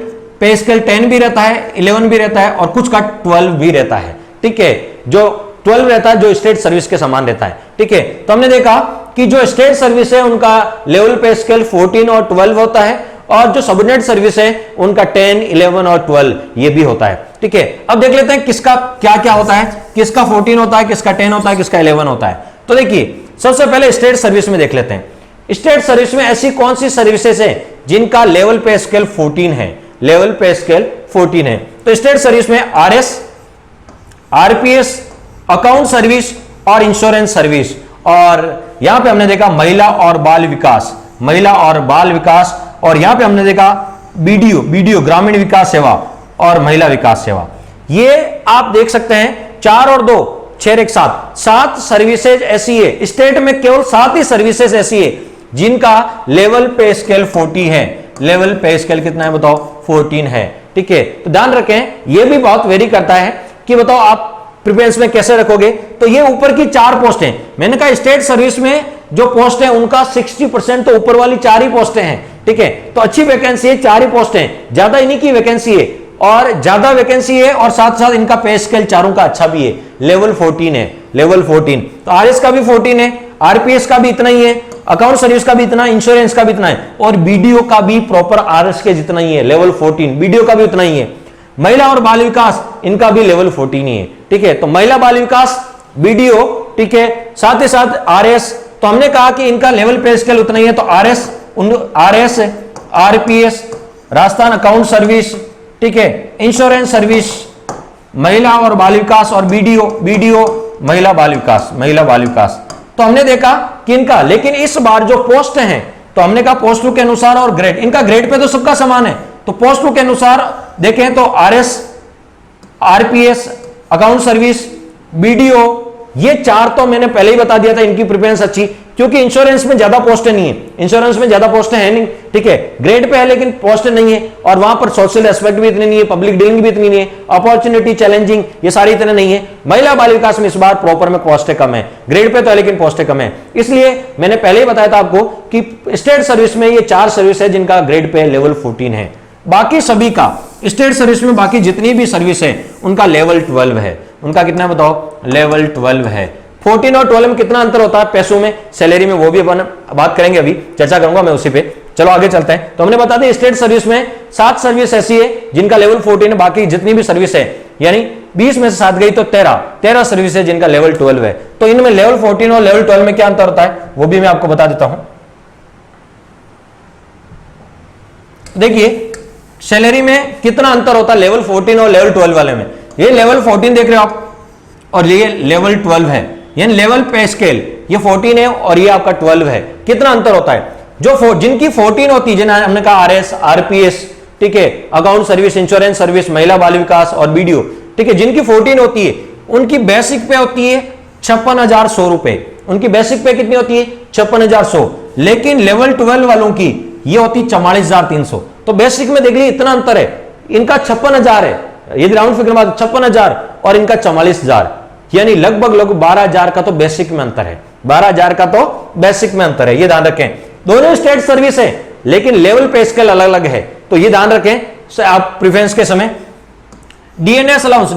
पे स्केल 10 भी रहता है, 11 भी रहता है और कुछ का 12 भी रहता है। ठीक है, जो 12 रहता है जो स्टेट सर्विस के समान रहता है। ठीक है, तो हमने देखा कि जो स्टेट सर्विस है उनका लेवल पे स्केल 14 और 12 होता है, और जो सबऑर्डिनेट सर्विस है उनका 10, 11 और 12 ये भी होता है। ठीक है, अब देख लेते हैं किसका क्या क्या होता है। किसका 14 होता है, किसका 10 होता है, किसका 11 होता है। तो देखिए सबसे पहले स्टेट सर्विस में देख लेते हैं। स्टेट सर्विस में ऐसी कौन सी सर्विसेज है जिनका लेवल पे स्केल 14 है? लेवल पे स्केल 14 है। तो स्टेट सर्विस में RS, RPS, अकाउंट सर्विस और इंश्योरेंस सर्विस, और यहां पे हमने देखा महिला और बाल विकास, महिला और बाल विकास, और यहां पे हमने देखा BDO ग्रामीण विकास सेवा और महिला विकास सेवा। ये आप देख सकते हैं 4 और 2 6 एक साथ 7 सर्विसेज ऐसी है, स्टेट में केवल 7 ही सर्विसेज ऐसी है जिनका लेवल पे स्केल 40 है। लेवल पे स्केल कितना है बताओ? 14 है। ठीक है, तो ध्यान रखें, यह भी बहुत वेरी करता है कि बताओ आप प्रिफरेंस में कैसे रखोगे। तो ये ऊपर की 4 पोस्ट हैं। मैंने कहा स्टेट सर्विस में जो पोस्ट है उनका 60% तो ऊपर वाली 4 ही पोस्टें हैं। ठीक है, तो अच्छी वैकेंसी है, 4 ही पोस्ट हैं, ज्यादा इन्हीं की वैकेंसी है और ज्यादा वैकेंसी है, और साथ साथ इनका पे स्केल चारों का अच्छा भी है। लेवल 14 है, लेवल 14। तो RS का भी 14 है, RPS का भी इतना ही है, अकाउंट सर्विस का भी इतना, इंश्योरेंस का भी इतना है, और BDO का भी प्रॉपर RS के जितना ही है, लेवल 14। BDO का भी उतना ही है। महिला और बाल विकास इनका भी लेवल 14 ही है। ठीक है, तो महिला बाल विकास, BDO, ठीक है, साथ ही साथ RS, तो हमने कहा कि इनका लेवल पे स्केल उतना ही है। तो RS, RPS, Rajasthan account service, ठीक है, इंश्योरेंस सर्विस, महिला और बाल विकास, और BDO महिला बाल विकास। तो हमने देखा कि इनका, लेकिन इस बार जो पोस्ट हैं, तो हमने कहा पोस्ट के अनुसार और ग्रेड, इनका ग्रेड पे तो सबका समान है। तो पोस्ट के अनुसार देखें तो RS, RPS, account service, BDO, ये 4 तो मैंने पहले ही बता दिया था इनकी प्रिफरेंस अच्छी, क्योंकि इंश्योरेंस में ज्यादा पोस्टें नहीं है, इंश्योरेंस में ज्यादा पोस्टें हैं नहीं। ठीक है, ग्रेड पे है लेकिन पोस्ट नहीं है, और वहां पर सोशल एस्पेक्ट भी इतनी नहीं है, पब्लिक डीलिंग भी इतनी नहीं है, अपॉर्चुनिटी चैलेंजिंग ये सारी इतने नहीं है। महिला बाल विकास में इस बार प्रॉपर में पोस्टें कम है, ग्रेड पे तो है लेकिन पोस्टें कम है। इसलिए मैंने पहले ही बताया था आपको कि स्टेट सर्विस में ये 4 सर्विस है जिनका ग्रेड पे लेवल 14 है। बाकी सभी का स्टेट सर्विस में बाकी जितनी भी सर्विस है उनका लेवल 12 है। उनका कितना बताओ? लेवल 12 है। 14 और 12 में कितना अंतर होता है पैसों में, सैलरी में, वो भी अपन बात करेंगे, अभी चर्चा करूंगा मैं उसी पे। चलो आगे चलते हैं। तो हमने बता दिया स्टेट सर्विस में 7 सर्विस ऐसी है जिनका लेवल 14 है, बाकी जितनी भी सर्विस है, यानी 20 में से 7 गई तो 13 सर्विस है जिनका लेवल 12 है। तो इनमें लेवल 14 और लेवल 12 में क्या अंतर होता है वो भी मैं आपको बता देता हूं। देखिए सैलरी में कितना अंतर होता है लेवल 14 और लेवल 12 वाले में। ये लेवल 14 देख रहे हो आप, और ये लेवल 12 है, यानी लेवल पे स्केल ये 14 है और ये आपका 12 है। कितना अंतर होता है? जो जिनकी 14 होती है, जिन्हें हमने कहा RS, RPS, ठीक है, अकाउंट सर्विस, इंश्योरेंस सर्विस, महिला बाल विकास और BDO, ठीक है, जिनकी 14 होती है उनकी बेसिक पे होती है 56,100 रुपए। उनकी बेसिक पे कितनी होती है? 56,100। लेकिन लेवल 12 वालों की ये होती 44,300। तो बेसिक में देख लीजिए इतना अंतर है, इनका 56,000 है, यदि राउंड फिगर में 56,000 और इनका 44,000, यानी लगभग 12,000 का तो बेसिक में अंतर है। 12,000 का तो बेसिक में अंतर है, ये ध्यान रखें। दोनों स्टेट सर्विस है लेकिन लेवल पे स्केल अलग अलग है, तो ये ध्यान रखें आप प्रिफरेंस के समय। DNS अलाउंस,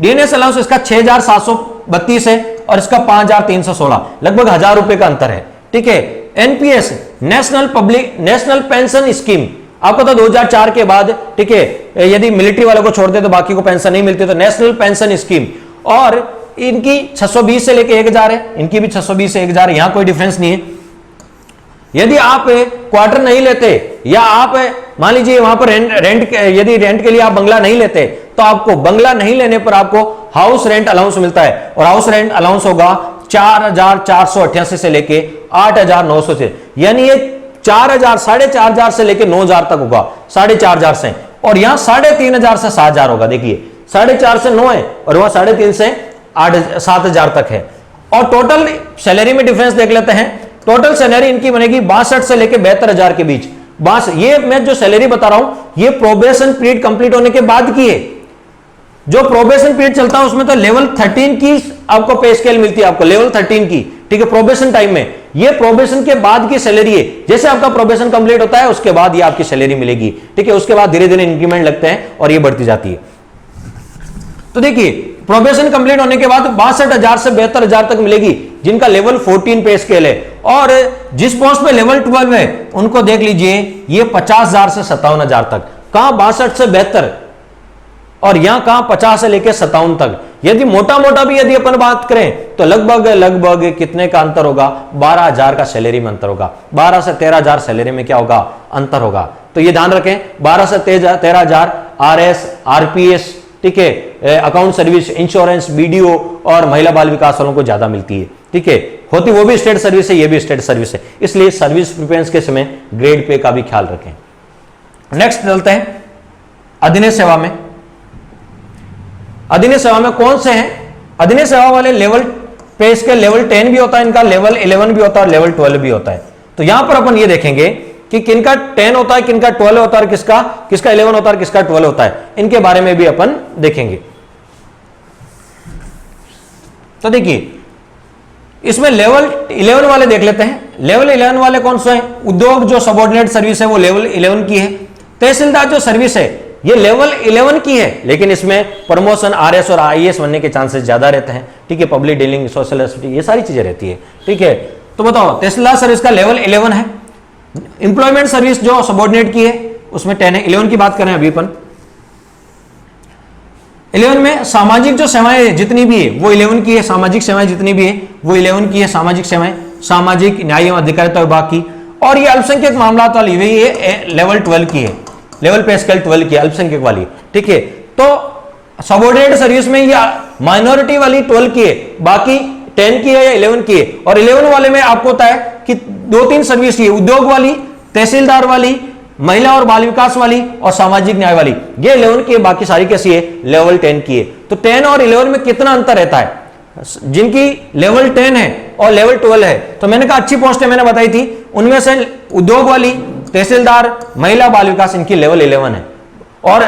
DNS अलाउंस इसका 6,732 है और इसका 5,316, लगभग 1,000 रुपए का अंतर है। ठीक है, NPS, नेशनल पेंशन स्कीम, आपको तो 2004 के बाद, ठीक है, यदि मिलिट्री वालों को छोड़ दे तो बाकी को पेंशन नहीं मिलती, तो नेशनल पेंशन स्कीम। और इनकी 620 से लेके 1000 है, इनकी भी 620 से 1000, यहां कोई डिफरेंस नहीं है। यदि आप क्वार्टर नहीं लेते या आप मान लीजिए वहां पर यदि रेंट के लिए आप बंगला नहीं लेते तो आपको बंगला नहीं लेने पर आपको हाउस रेंट अलाउंस मिलता है, और हाउस रेंट अलाउंस होगा 4488 से लेके 8900 से, यानी ये 4000 4500 से लेके 9000 तक होगा, 4500 से, और यहां 3500 से 7000 होगा। देखिए 4.5 से 9 है और वहां 3.5 से 7000 तक है। और टोटल सैलरी में डिफरेंस देख लेते हैं। टोटल सैलरी इनकी बनेगी 62 से लेके 72000 के बीच। ये मैं जो सैलरी बता रहा हूं ये प्रोबेशन पीरियड कंप्लीट होने के बाद की है। जो प्रोबेशन पीरियड चलता है उसमें तो लेवल 13 की आपको पे स्केल मिलती है, आपको लेवल 13 की, ठीक है, प्रोबेशन टाइम में। ये प्रोबेशन के बाद की सैलरी है, जैसे आपका प्रोबेशन कंप्लीट होता है उसके बाद ये आपकी सैलरी मिलेगी, ठीक है। उसके बाद धीरे धीरे इंक्रीमेंट लगते हैं और ये बढ़ती जाती है। तो देखिए प्रोबेशन कंप्लीट होने के बाद 62,000 से 72,000 तक मिलेगी जिनका लेवल 14 पे स्केल है। और जिस पोस्ट पे लेवल 12 है उनको देख लीजिए ये 50,000 से 57,000 तक, कहां 62 से 72 और यहां कहां 50 से लेकर 57 तक। यदि मोटा मोटा भी यदि अपन बात करें तो लगभग कितने का अंतर होगा, 12,000 का सैलरी में अंतर होगा, 12 से 13,000 सैलरी में क्या होगा, अंतर होगा। तो ये ध्यान रखें 12 से 13,000 RS RPS, ठीक है, अकाउंट सर्विस, इंश्योरेंस, BDO और महिला बाल विकास वालों को ज्यादा मिलती है, ठीक है। होती वो भी स्टेट सर्विस है, ये भी स्टेट सर्विस है, इसलिए सर्विस प्रिफरेंस के समय ग्रेड पे का भी ख्याल रखें। नेक्स्ट चलते हैं अधीनस्थ सेवा में। अधीनस्थ सेवा में कौन से हैं? अधीनस्थ सेवा वाले लेवल पे स्केल लेवल 10 भी होता है, इनका लेवल 11 भी होता है और लेवल 12 भी होता है। तो यहां पर अपन ये देखेंगे कि किनका 10 होता है, किनका 12 होता है, और किसका 11 होता है और किसका 12 होता है, इनके बारे में भी अपन देखेंगे। तो देखिए इसमें लेवल 11 वाले देख लेते हैं। लेवल 11 वाले कौन से हैं? उद्योग जो सबऑर्डिनेट सर्विस है वो लेवल 11 की है। तहसीलदार जो सर्विस है ये लेवल 11 की है, लेकिन इसमें प्रमोशन RS और IAS बनने के चांसेस ज्यादा रहते हैं, ठीक है। पब्लिक डीलिंग, सोशल रेस्पॉन्सिबिलिटी, ये सारी चीजें रहती है, ठीक है। तो बताओ तहसीलदार सर्विस का लेवल 11 है। इंप्लॉयमेंट सर्विस जो सबऑर्डिनेट की है उसमें 10 है। 11 की बात करें अभी अपन, 11 में सामाजिक जो सेवाएं जितनी भी है वो 11 की है, सामाजिक सेवाएं जितनी भी है वो 11 की है, सामाजिक सेवाएं, सामाजिक न्याय एवं अधिकारिता विभाग की। और ये अल्पसंख्यक मामलात वाली ये लेवल 12 की है, लेवल पे स्केल 12 की, अल्पसंख्यक वाली, ठीक है। तो सबऑर्डिनेट सर्विस में ये माइनॉरिटी वाली 12 की है, बाकी 10 की है या 11 की है। और 11 वाले में आपको होता है कि 2-3 सर्विस की है, उद्योग वाली, तहसीलदार वाली, महिला और बाल विकास वाली और सामाजिक न्याय वाली, ये 11 की है, बाकी सारी कैसी है, लेवल 10 की है। तो 10 और 11 में कितना अंतर रहता है? जिनकी लेवल 10 है और लेवल 12 है, तो मैंने कहा अच्छी पोस्ट है, मैंने बताई थी, उनमें से उद्योग वाली, तहसीलदार, महिला बाल विकास, इनकी लेवल 11 है। और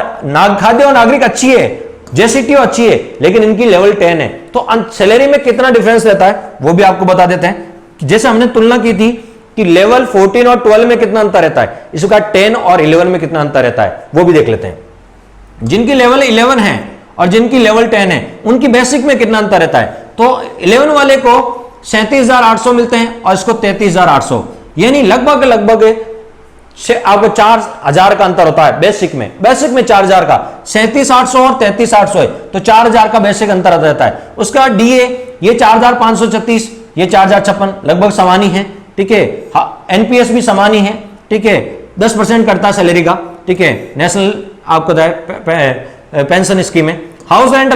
खाद्य और नागरिक अच्छी है, JCTO अच्छी है, लेकिन इनकी लेवल 10 है। तो सैलरी में कितना डिफरेंस रहता है वो भी आपको बता देते हैं। जैसे हमने तुलना की थी कि लेवल 14 और 12 में कितना अंतर रहता है, इसका 10 और 11 में कितना अंतर रहता है वो भी देख लेते हैं। जिनकी लेवल 11 है और जिनकी लेवल 10 है उनकी बेसिक में कितना अंतर रहता है। तो 11 वाले को 37,800 मिलते हैं और इसको 33,800, यानी लगभग आपको 4,000 का अंतर होता है बेसिक में 4,000 का, 37,800 और 33,800 है, तो 4,000 का बेसिक अंतर रहता है। उसका DA ये 4,536, ये 4,056, लगभग समान ही है, ठीक है। NPS भी समान ही है, ठीक है, 10% करता है सैलरी का, ठीक है। नेशनल आपको पेंशन स्कीम है। हाउस रेंट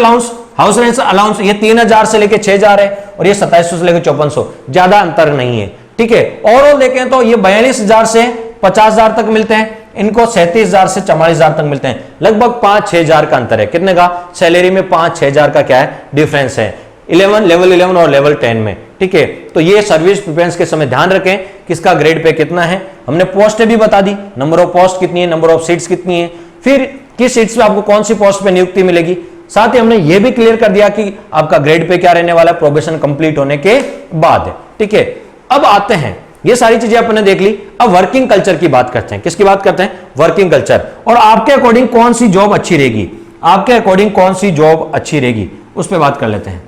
अलाउंस ये 3,000 से लेके 6,000 है और ये 2,700 से लेके 5,400, ज्यादा अंतर नहीं है, ठीक है। ओवरऑल देखें तो ये 42,000 से 50,000 तक मिलते हैं, इनको 37,000 से 44,000 तक मिलते हैं, लगभग 5-6,000 का अंतर है। कितने का? सैलरी में 5-6,000 का क्या है, डिफरेंस है, लेवल 11 और लेवल 10 में, ठीक है। तो ये सर्विस प्रिफरेंस के समय ध्यान रखें किसका ग्रेड पे कितना है। हमने पोस्ट भी बता दी, नंबर ऑफ पोस्ट कितनी है, नंबर ऑफ सीट्स कितनी है, फिर किस सीट्स पे आपको कौन सी पोस्ट पे नियुक्ति मिलेगी। साथ ही हमने ये भी क्लियर कर दिया कि आपका ग्रेड पे क्या रहने वाला है प्रोबेशन कंप्लीट होने के बाद, ठीक है। अब आते हैं, ये सारी चीजें आपने देख ली, अब वर्किंग कल्चर की बात करते हैं। किसकी बात करते हैं? Working culture. और आपके अकॉर्डिंग कौन सी जॉब अच्छी रहेगी, आपके अकॉर्डिंग कौन सी जॉब अच्छी रहेगी उस पर बात कर लेते हैं।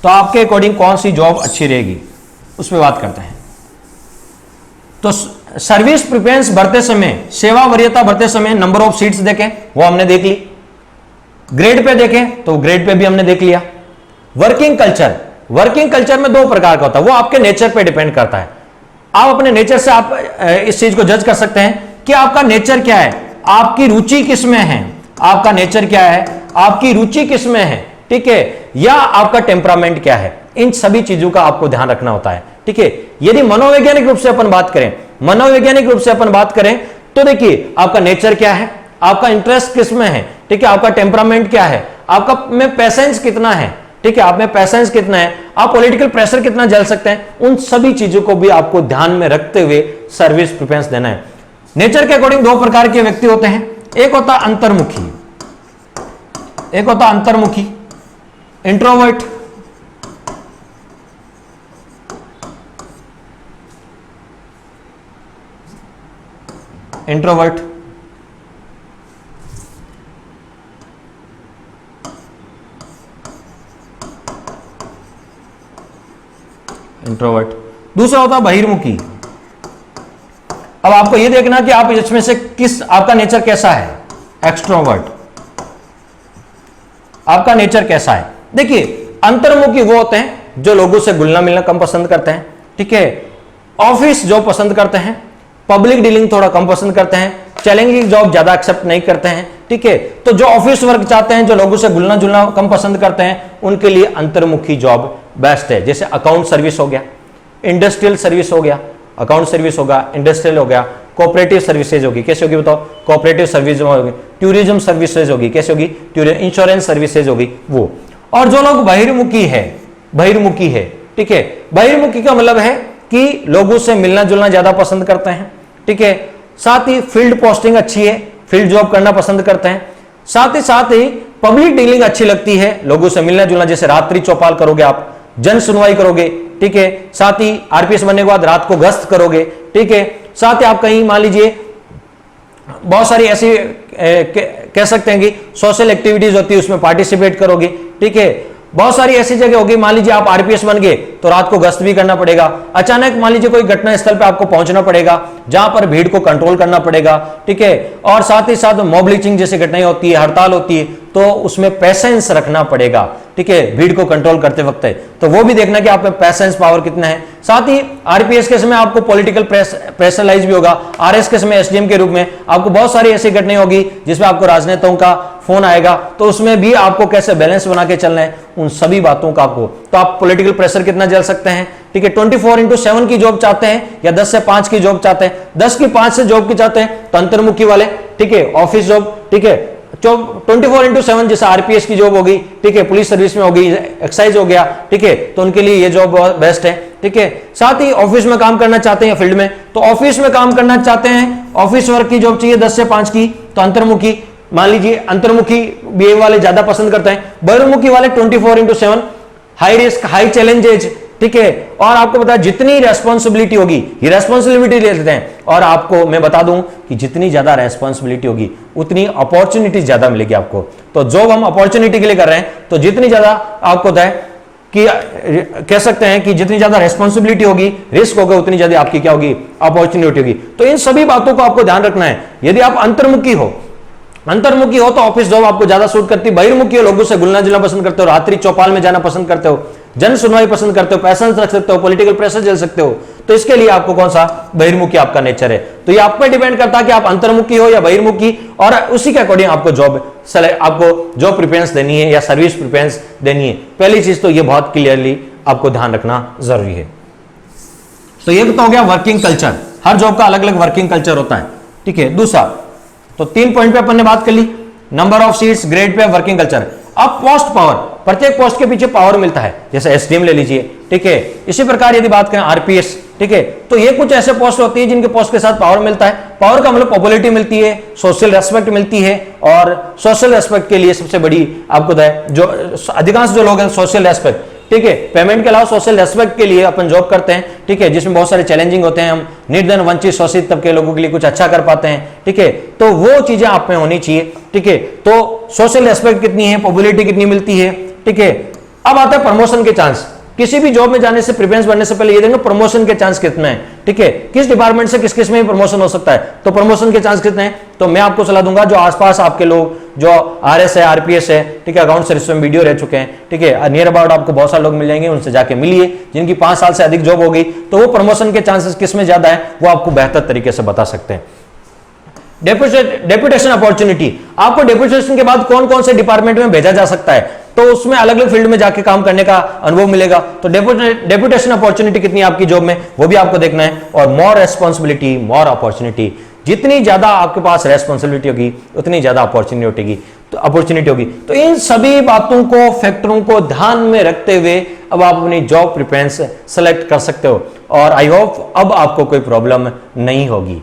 तो आपके अकॉर्डिंग कौन सी जॉब अच्छी रहेगी उस पर बात करते हैं। तो सर्विस प्रिफरेंस भरते समय, सेवा वरीयता भरते समय नंबर ऑफ सीट्स देखें, वो हमने देख ली। ग्रेड पे देखें तो ग्रेड पे भी हमने देख लिया। वर्किंग कल्चर, वर्किंग कल्चर में 2 प्रकार का होता है, वो आपके नेचर पे डिपेंड करता है। आप अपने नेचर से आप इस चीज को जज कर सकते हैं कि आपका नेचर क्या है, आपकी रुचि किस में है, आपका नेचर क्या है, आपकी रुचि किस में है, ठीक है, या आपका टेम्परामेंट क्या है। इन सभी चीजों का आपको ध्यान रखना होता है, ठीक है। यदि मनोवैज्ञानिक रूप से अपन बात करें, मनोवैज्ञानिक रूप से अपन बात करें तो देखिए आपका नेचर क्या है, आपका इंटरेस्ट किस में है, ठीक है, आपका टेम्परामेंट क्या है, आपका में पेशेंस कितना है, ठीक है, आप में पेशेंस कितना है, आप पॉलिटिकल प्रेशर कितना झेल सकते हैं, उन सभी चीजों को भी आपको ध्यान में रखते हुए सर्विस प्रेफरेंस देना है। नेचर के अकॉर्डिंग 2 प्रकार के व्यक्ति होते हैं, एक होता अंतर्मुखी, एक होता अंतर्मुखी इंट्रोवर्ट, इंट्रोवर्ट, इंट्रोवर्ट। दूसरा होता बहिर्मुखी। अब आपको यह देखना कि आप इसमें से किस, आपका नेचर कैसा है। एक्सट्रोवर्ट, आपका नेचर कैसा है। देखिए अंतर्मुखी वो होते हैं जो लोगों से घुलना मिलना कम पसंद करते हैं, ठीक है, ऑफिस जॉब पसंद करते हैं, पब्लिक डीलिंग थोड़ा कम पसंद करते हैं, चैलेंजिंग जॉब ज्यादा एक्सेप्ट नहीं करते हैं, ठीक है। तो जो ऑफिस वर्क चाहते हैं, जो लोगों से घुलना जुलना कम पसंद करते हैं, उनके लिए अंतर्मुखी जॉब बेस्ट है। जैसे अकाउंट सर्विस हो गया, इंडस्ट्रियल सर्विस हो गया, अकाउंट सर्विस होगा, इंडस्ट्रियल हो गया, कोऑपरेटिव सर्विसेज होगी, कैसे होगी बताओ, कोऑपरेटिव सर्विस होगी, टूरिज्म सर्विसेज होगी, कैसे होगी, इंश्योरेंस सर्विसेज होगी वो। और जो लोग बहिर्मुखी है, बहिर्मुखी है, ठीक है, बहिर्मुखी का मतलब है कि लोगों से मिलना जुलना ज्यादा पसंद करते हैं, ठीक है, साथ ही फील्ड पोस्टिंग अच्छी है, फील्ड जॉब करना पसंद करते हैं, साथ ही पब्लिक डीलिंग अच्छी लगती है, लोगों से मिलना जुलना, जैसे रात्रि चौपाल करोगे आप, जन सुनवाई करोगे, ठीक है, साथ ही आरपीएस बनने के बाद रात को गश्त करोगे, ठीक है, साथ ही आप कहीं मान लीजिए बहुत सारी ऐसी कह सकते हैं कि सोशल एक्टिविटीज होती है, उसमें पार्टिसिपेट करोगे, ठीक है, बहुत सारी ऐसी जगह होगी, मान लीजिए आप आरपीएस बन गए तो रात को गश्त भी करना पड़ेगा, अचानक मान लीजिए कोई घटना स्थल पे आपको पहुंचना पड़ेगा जहां पर भीड़ को कंट्रोल करना पड़ेगा, ठीक है, और साथ ही साथ मॉब लिंचिंग जैसी घटनाएं होती है, हड़ताल होती है, तो उसमें पेशेंस रखना पड़ेगा, ठीक है, भीड़ को कंट्रोल करते वक्त है, तो वो भी देखना कि आप में पेशेंस पावर कितना है। साथ ही आरपीएस के समय आपको पॉलिटिकल प्रेशराइज भी होगा, आरएस के समय एसडीएम के रूप में आपको बहुत सारी ऐसी घटनाएं होगी जिसमें आपको राजनेताओं का फोन आएगा, तो उसमें भी आपको कैसे बैलेंस बना के चलना है, उन सभी बातों का आपको, तो आप पॉलिटिकल प्रेशर कितना झेल सकते हैं, ठीक है, 24/7 की जॉब चाहते हैं या 10 से 5 की जॉब चाहते हैं, 10 की 5 से जॉब की चाहते हैं तो अंतर्मुखी वाले, ठीक है, ऑफिस जॉब, ठीक है, 24/7 जैसे आरपीएस की जॉब होगी, ठीक है, पुलिस सर्विस में होगी, एक्साइज हो गया, ठीक है, तो उनके लिए ये जॉब बेस्ट है, ठीक है। साथ ही ऑफिस में काम करना चाहते हैं फील्ड में, तो ऑफिस में काम करना चाहते हैं, ऑफिस वर्क की जॉब चाहिए 10 से 5 की, तो अंतर्मुखी, मान लीजिए अंतर्मुखी बीए वाले ज्यादा पसंद करते हैं, बहिर्मुखी वाले 24/7 हाई रिस्क हाई चैलेंजेज, ठीक है, और आपको पता है जितनी रेस्पॉन्सिबिलिटी होगी, ये रेस्पॉन्सिबिलिटी ले लेते हैं, और आपको मैं बता दूं कि जितनी ज्यादा रेस्पॉन्सिबिलिटी होगी उतनी अपॉर्चुनिटी ज्यादा मिलेगी आपको। तो जॉब हम अपॉर्चुनिटी के लिए कर रहे हैं, तो जितनी ज्यादा आपको है कि कह सकते हैं कि जितनी ज्यादा रेस्पॉन्सिबिलिटी होगी, रिस्क होगा, उतनी ज्यादा आपकी क्या होगी, अपॉर्चुनिटी होगी। तो इन सभी बातों को आपको ध्यान रखना है। यदि आप अंतर्मुखी हो तो ऑफिस जॉब आपको ज्यादा सूट करती है, बहिर्मुखी हो लोगों से घुलना जुलना पसंद करते हो, रात्रि चौपाल में जाना पसंद करते हो, जन सुनवाई पसंद करते हो, पैसेंस रख सकते हो, पॉलिटिकल प्रेशर झेल सकते हो, तो इसके लिए आपको कौन सा बहिर्मुखी आपका नेचर है। तो ये आप पे डिपेंड करता है कि आप अंतर्मुखी हो या बहिर्मुखी, और उसी के अकॉर्डिंग आपको जॉब प्रिफरेंस देनी है या सर्विस प्रिफरेंस देनी है। पहली चीज तो ये बहुत क्लियरली आपको ध्यान रखना जरूरी है। तो ये तो हो गया वर्किंग कल्चर, हर जॉब का अलग अलग वर्किंग कल्चर होता है, ठीक है। दूसरा तो 3 पॉइंट पे अपन ने बात कर ली, number of seats, grade pay, working culture. अब पोस्ट पावर, प्रत्येक पोस्ट के पीछे पावर मिलता है, जैसे एसडीएम ले लीजिए, ठीक है। इसी प्रकार यदि बात करें आरपीएस, ठीक है, तो ये कुछ ऐसे पोस्ट होती है जिनके पोस्ट के साथ पावर मिलता है। पावर का मतलब पॉपुलैरिटी मिलती है, सोशल रेस्पेक्ट मिलती है, और सोशल रेस्पेक्ट के लिए सबसे बड़ी आपको जो अधिकांश जो लोग हैं सोशल रेस्पेक्ट, ठीक है, पेमेंट के अलावा सोशल रेस्पेक्ट के लिए अपन जॉब करते हैं, ठीक है, जिसमें बहुत सारे चैलेंजिंग होते हैं, हम निर्धन वंचित शोषित तबके लोगों के लिए कुछ अच्छा कर पाते हैं, ठीक है, तो वो चीजें आप में होनी चाहिए, ठीक है। तो सोशल रेस्पेक्ट कितनी है, पॉपुलैरिटी कितनी मिलती है, ठीक है। अब आता है प्रमोशन के चांस। किसी भी जॉब में जाने से, प्रेफरेंस बनने से पहले ये देखेंगे प्रमोशन के चांस कितने हैं, ठीक है, किस डिपार्टमेंट से किस किस में प्रमोशन हो सकता है, तो प्रमोशन के चांस कितने हैं। तो मैं आपको सलाह दूंगा, जो आसपास आपके लोग जो आरएस है, आरपीएस है, ठीक है, अकाउंट सर्विस में वीडियो रह चुके हैं, ठीक है, नियर अबाउट आपको बहुत सारे लोग मिल जाएंगे, उनसे जाके मिलिए, जिनकी 5 साल से अधिक जॉब हो गई, तो वो प्रमोशन के चांसेस किस में ज्यादा है वो आपको बेहतर तरीके से बता सकते हैं। डेपुटेशन अपॉर्चुनिटी, आपको डेपुटेशन के बाद कौन कौन से डिपार्टमेंट में भेजा जा सकता है, तो उसमें अलग अलग फील्ड में जाके काम करने का अनुभव मिलेगा। तो डेपुटेशन अपॉर्चुनिटी कितनी है आपकी जॉब में, वो भी आपको देखना है। और मोर रेस्पॉन्सिबिलिटी मोर अपॉर्चुनिटी, जितनी ज्यादा आपके पास रेस्पॉन्सिबिलिटी होगी उतनी ज्यादा अपॉर्चुनिटी होगी। तो इन सभी बातों को, फैक्टरों को ध्यान में रखते हुए अब आप अपनी जॉब प्रेफरेंस सेलेक्ट कर सकते हो, और आई होप अब आपको कोई प्रॉब्लम नहीं होगी।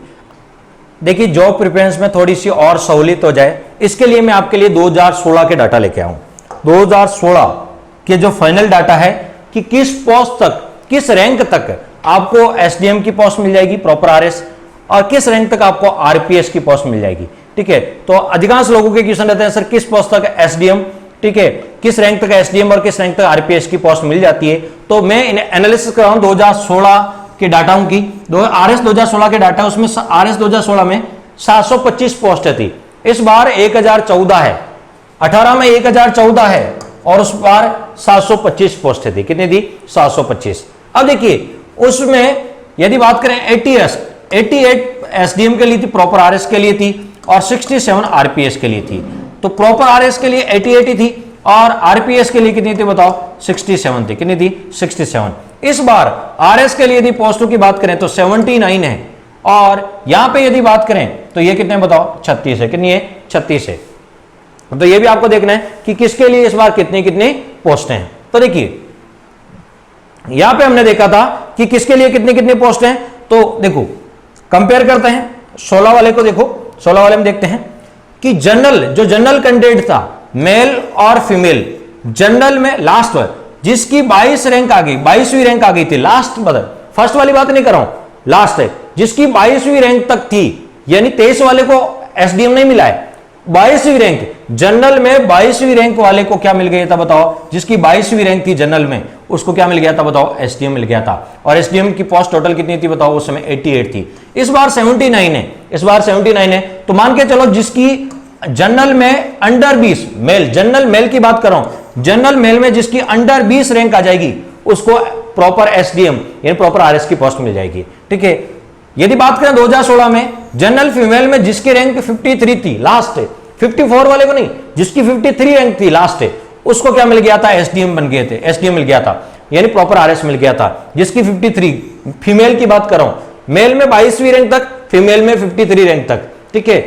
देखिए, जॉब प्रेफरेंस में थोड़ी सी और सहूलियत हो जाए, इसके लिए मैं आपके लिए 2016 के डाटा लेके आऊं। 2016 के जो फाइनल डाटा है कि किस पोस्ट तक, किस रैंक तक आपको एसडीएम की पोस्ट मिल जाएगी, प्रॉपर आरएस, और किस रैंक तक आपको आरपीएस की पोस्ट मिल जाएगी, ठीक है। तो अधिकांश लोगों के क्वेश्चन रहते हैं, सर किस पोस्ट तक एसडीएम, ठीक है, किस रैंक तक एसडीएम और किस रैंक तक आरपीएस की पोस्ट मिल जाती है। तो मैं एनालिसिस कर रहा हूं 2016 के डाटाओं की, आरएस 2016 के डाटा, उसमें आरएस 2016 में 725 पोस्ट थी, इस बार 1014 है, 18 में 1014 है, और उस बार 725 पोस्ट थी। कितनी थी? 725। अब देखिए, उसमें यदि बात करें 88 एसडीएम के लिए थी, प्रॉपर आरएस के लिए थी, और 67 आरपीएस के लिए थी। तो प्रॉपर आरएस के लिए 88 ही थी, और आरपीएस के लिए कितनी थी बताओ? 67 थी। कितनी थी? 67। इस बार आरएस के लिए यदि पोस्टों की बात करें तो 79 है, और यहां पे यदि बात करें तो ये कितने बताओ? 36 है। कितनी है? 36 है। तो ये भी आपको देखना है कि किसके लिए इस बार कितनी कितनी पोस्टें हैं। तो देखिए, यहां पे हमने देखा था कि किसके लिए कितनी कितनी पोस्ट हैं। तो देखो, कंपेयर करते हैं 16 वाले को। देखो 16 वाले में देखते हैं कि जनरल कैंडिडेट था, मेल और फीमेल, जनरल में लास्ट जिसकी 22 रैंक आ गई, 22वीं रैंक आ गई थी, लास्ट मतलब फर्स्ट वाली बात नहीं कर रहा हूं, लास्ट है, जिसकी 22वीं रैंक तक थी, यानी 23 वाले को एसडीएम नहीं मिला है, 22वीं रैंक जनरल में, 22वीं रैंक वाले को क्या मिल गया था बताओ? जिसकी 22वीं रैंक थी जनरल में, उसको क्या मिल गया था बताओ? एसडीएम मिल गया था। और एसडीएम की पोस्ट टोटल कितनी थी बताओ? उस समय 88 थी। इस बार 79 है, इस बार 79 है। तो मान के चलो जिसकी जनरल में अंडर 20 मेल, जनरल मेल की बात कर रहा हूं, जनरल मेल में जिसकी अंडर 20 रैंक आ जाएगी, उसको प्रॉपर एसडीएम यानी प्रॉपर आरएस की पोस्ट मिल जाएगी, ठीक है। यदि बात करें 2016 में जनरल फीमेल में जिसकी रैंक 53 थी, लास्ट है, 54 वाले को नहीं, जिसकी 53 रैंक थी, लास्ट है, उसको क्या मिल गया था? एसडीएम बन गए थे, एसडीएम मिल गया था, यानी प्रॉपर आरएस मिल गया था। जिसकी 53, फीमेल की बात कर रहा हूं, मेल में 22वीं रैंक तक, फीमेल में 53 रैंक तक, ठीक है।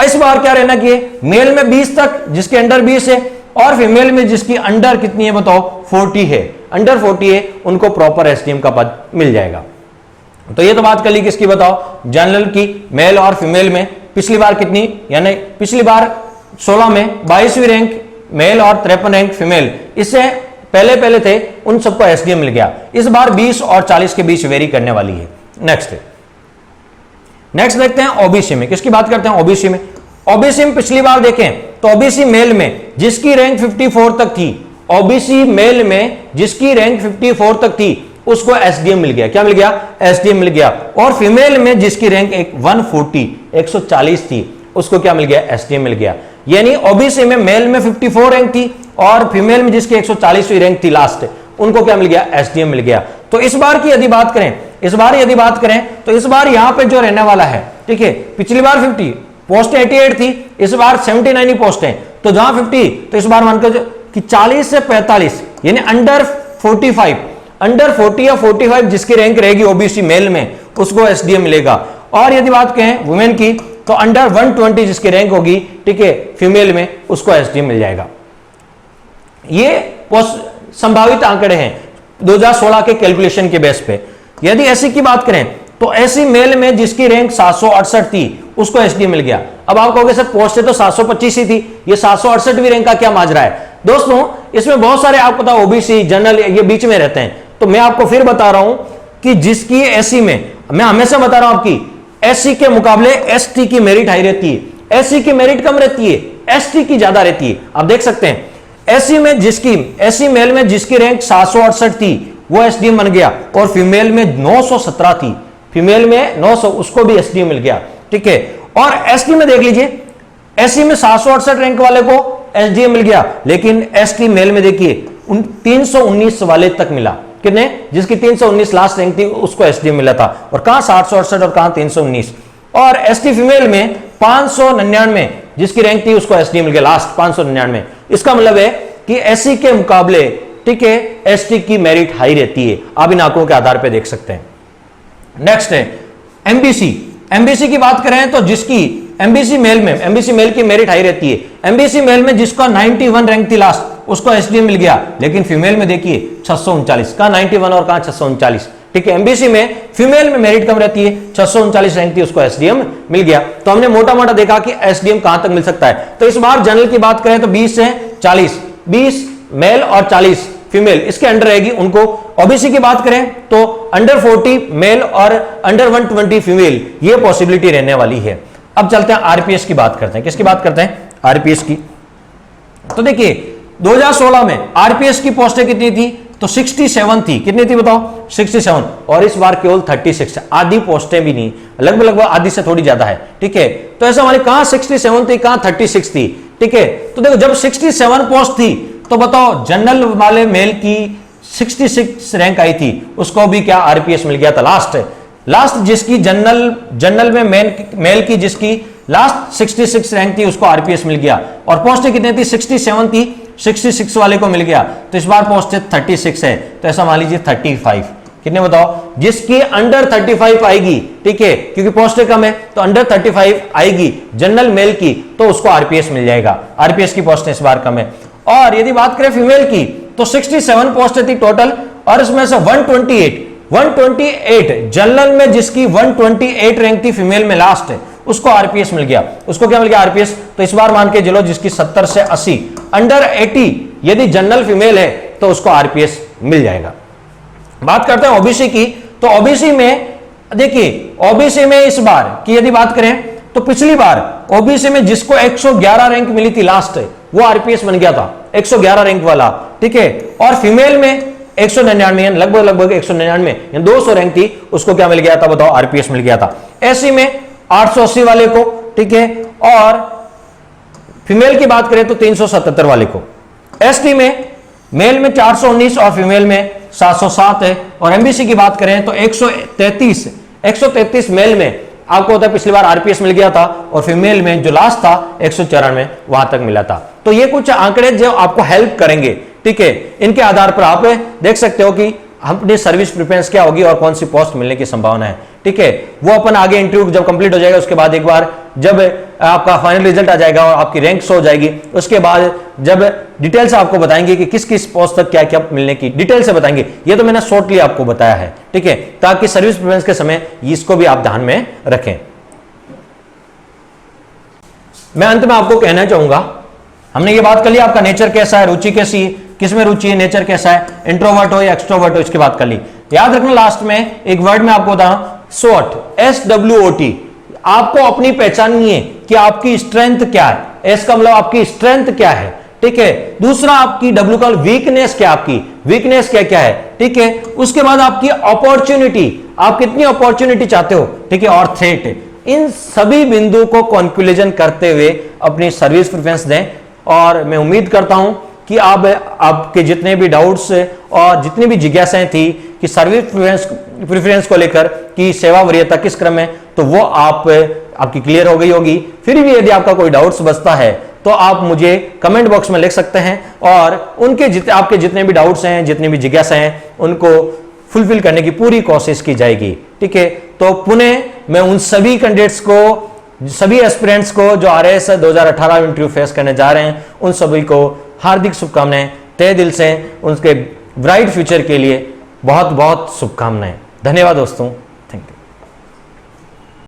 इस बार क्या रहना चाहिए? मेल में 20 तक, जिसके अंडर 20 है, और फीमेल में जिसकी अंडर कितनी है बताओ? 40 है, अंडर 40 है, उनको प्रॉपर एसडीएम का पद मिल जाएगा। तो ये तो बात कर ली किसकी बताओ? जनरल की, मेल और फीमेल में। पिछली बार कितनी, यानी पिछली बार 16 में 22वीं रैंक मेल और 53 रैंक फीमेल, इससे पहले थे, उन सबको एसडीएम मिल गया। इस बार 20 और 40 के बीच वेरी करने वाली है। नेक्स्ट देखते हैं ओबीसी में। किसकी बात करते हैं? ओबीसी में। ओबीसी में पिछली बार देखें तो ओबीसी मेल में जिसकी रैंक 54 तक थी, ओबीसी मेल में जिसकी रैंक 54 तक थी, उसको एसडीएम मिल गया। क्या मिल गया? एसडीएम मिल गया। और फीमेल में जिसकी रैंक 140 थी, उसको क्या मिल गया? एसडीएम मिल गया। यानी ओबीसी में मेल में 54 रैंक थी, और फीमेल में जिसकी 140वीं रैंक थी लास्ट, उनको क्या मिल गया? एसडीएम मिल गया। तो इस बार की यदि बात करें, तो इस बार यहां पे जो रहने वाला है, ठीक है, पिछली बार 50 पोस्ट 88 थी, इस बार 79 पोस्ट है। तो जहां 50, तो इस बार मानकर कि 40 से 45 यानी अंडर 45, अंडर 40 या 45 जिसकी रैंक रहेगी ओबीसी मेल में, उसको एसडीएम मिलेगा। और यदि बात करें वुमेन की, तो अंडर 120 जिसकी रैंक होगी, ठीक है, फीमेल में, उसको एसडीएम मिल जाएगा। ये संभावित आंकड़े हैं 2016 के कैलकुलेशन के बेस पे। यदि एससी की बात करें तो एससी मेल में जिसकी रैंक 768 थी, उसको एसडीएम मिल गया। अब आप कहोगे सर पोस्ट तो 725 ही थी, ये 768वीं रैंक का क्या माजरा है? दोस्तों, इसमें बहुत सारे आपको पता ओबीसी, जनरल, ये बीच में रहते हैं। तो मैं आपको फिर बता रहा हूं कि जिसकी एससी में, मैं हमेशा बता रहा हूं आपकी, एससी के मुकाबले एसटी की मेरिट हाई रहती है, एससी की मेरिट कम रहती है, एसटी की ज्यादा रहती है। आप देख सकते हैं एससी में जिसकी, एससी मेल में जिसकी रैंक 768 थी, वो एसडीएम बन गया, और फीमेल में 917 थी, फीमेल में 900, उसको भी एसडीएम मिल गया। ठीक है, और एसटी में देख लीजिए, एससी में 768 रैंक वाले को एसडीएम मिल गया, लेकिन एसटी मेल में देखिए 319 वाले तक मिला, कितने, जिसकी 319 लास्ट रैंक थी उसको एसडीएम मिला था, और कहां 768 और कहां 319। और एसटी फीमेल में 599 जिसकी रैंक थी उसको एसडीएम मिल गया लास्ट 599। इसका मतलब है कि एससी के मुकाबले, ठीक है, एसटी की मेरिट हाई रहती है, आप इन आंकड़ों के आधार पर देख सकते हैं। नेक्स्ट है एमबीसी। एमबीसी की बात करें तो जिसकी एमबीसी मेल में, एमबीसी मेल की मेरिट हाई रहती है, एमबीसी मेल में जिसका 91 रैंक थी लास्ट उसको एसडीएम मिल गया, लेकिन फीमेल में देखिए 639, कहां 91 और कहां 639। ठीक है, एमबीसी में फीमेल में मेरिट कम रहती है, 639 रैंक थी उसको एसडीएम मिल गया। तो हमने मोटा मोटा देखा कि एसडीएम कहां तक मिल सकता है। तो इस बार जनरल की बात करें तो 20 से 40, 20 मेल और 40 फीमेल इसके अंडर रहेगी उनको। ओबीसी की बात करें तो अंडर 40 मेल और अंडर 120 फीमेल, ये पॉसिबिलिटी रहने वाली है। अब चलते हैं आरपीएस की बात करते हैं। किसकी बात करते हैं? आरपीएस की। तो देखिए 2016 में आरपीएस की पोस्टें कितनी थी? तो 67 थी। कितनी थी बताओ? 67। और इस बार केवल 36, आधी पोस्टें भी नहीं, लगभग आधी से थोड़ी ज्यादा है। ठीक है, तो ऐसा हमारी कहां 67 थी, कहां 36 थी। ठीक है, तो देखो जब 67 पोस्ट थी तो बताओ जनरल वाले मेल की 66 रैंक आई थी, उसको भी क्या आरपीएस मिल गया था। लास्ट जिसकी जनरल में मेल की जिसकी लास्ट 66 रैंक थी उसको आरपीएस मिल गया। और पोस्टें कितनी थी? 67 थी, 66 वाले को मिल गया। तो इस बार पोस्टें 36 है, तो ऐसा मान लीजिए 35। कितने बताओ? जिसकी अंडर 35 आएगी, ठीक है, क्योंकि पोस्टें कम है, तो अंडर 35 आएगी जनरल मेल की तो उसको आरपीएस मिल जाएगा। आरपीएस की पोस्टें इस बार कम है। और यदि बात करें फीमेल की तो 67 पोस्टें थी टोटल, और इसमें से 128 जनरल में जिसकी 128 रैंक थी फीमेल में लास्ट है उसको आरपीएस मिल गया। उसको क्या मिल गया? आरपीएस। तो इस बार मान के चलो जिसकी 70 से 80 अंडर 80 यदि जनरल फीमेल है तो उसको आरपीएस मिल जाएगा। बात करते हैं ओबीसी की। तो ओबीसी में देखिए, ओबीसी में इस बार की यदि बात करें तो पिछली बार ओबीसी में जिसको 111 रैंक मिली थी लास्ट है वो आरपीएस बन गया था, 111 रैंक वाला। ठीक है, और फीमेल में 199 लगभग 199 200 रैंक थी उसको क्या मिल गया था बताओ? आरपीएस मिल गया था। एससी में 880 वाले को, ठीक है, और फीमेल की बात करें तो 377 वाले को। एसटी में मेल में 419 और फीमेल में 707 है। और एमबीसी की बात करें तो 133 मेल में आपको होता है पिछली बार आरपीएस मिल गया था, और फीमेल में जो लास्ट था 194 वहां तक मिला था। तो ये कुछ आंकड़े जो आपको हेल्प करेंगे, ठीक है, इनके आधार पर आप देख सकते हो कि अपनी सर्विस प्रेफरेंस क्या होगी और कौन सी पोस्ट मिलने की संभावना है। ठीक है, वो अपन आगे इंटरव्यू जब कंप्लीट हो जाएगा उसके बाद एक बार जब आपका फाइनल रिजल्ट आ जाएगा और आपकी रैंक शो हो जाएगी, उसके बाद जब डिटेल से आपको बताएंगे कि किस किस पोस्ट तक क्या क्या मिलने की डिटेल से बताएंगे। ये तो मैंने शॉर्टली आपको बताया है, ठीक है, ताकि सर्विस प्रेफरेंस के समय इसको भी आप ध्यान में रखें। मैं अंत में आपको कहना चाहूंगा, हमने ये बात कर ली आपका नेचर कैसा है, रुचि कैसी, किसमें रुचि है, नेचर कैसा है, इंट्रोवर्ट हो या एक्सट्रोवर्ट हो, इसकी बात कर ली। याद रखना लास्ट में एक वर्ड में आपको बता, SWOT, SWOT। आपको अपनी पहचाननी है कि आपकी स्ट्रेंथ क्या है। एस का मतलब आपकी स्ट्रेंथ क्या है, ठीक है। दूसरा आपकी W का वीकनेस क्या, आपकी वीकनेस क्या क्या है, ठीक है। उसके बाद आपकी अपॉर्चुनिटी, आप कितनी अपॉर्चुनिटी चाहते हो, ठीक है, और थ्रेट। इन सभी बिंदु को कॉन्क्लूजन करते हुए अपनी सर्विस प्रेफरेंस दें। और मैं उम्मीद करता हूं कि आपके जितने भी डाउट्स और जितनी भी जिज्ञासाएं थी कि सर्विस प्रेफरेंस को लेकर कि सेवा वरीयता किस क्रम में, तो वो आपकी क्लियर हो गई होगी। फिर भी यदि आपका कोई डाउट्स बचता है तो आप मुझे कमेंट बॉक्स में लिख सकते हैं, और आपके जितने भी डाउट्स हैं, जितनी भी जिज्ञासाएं हैं, उनको फुलफिल करने की पूरी कोशिश की जाएगी, ठीक है। तो पुनः मैं उन सभी कैंडिडेट्स को, सभी एस्पिरेंट्स को जो RAS 2018 इंटरव्यू फेस करने जा रहे हैं, उन सभी को हार्दिक शुभकामनाएं, तहे दिल से उनके ब्राइट फ्यूचर के लिए बहुत बहुत शुभकामनाएं। धन्यवाद दोस्तों।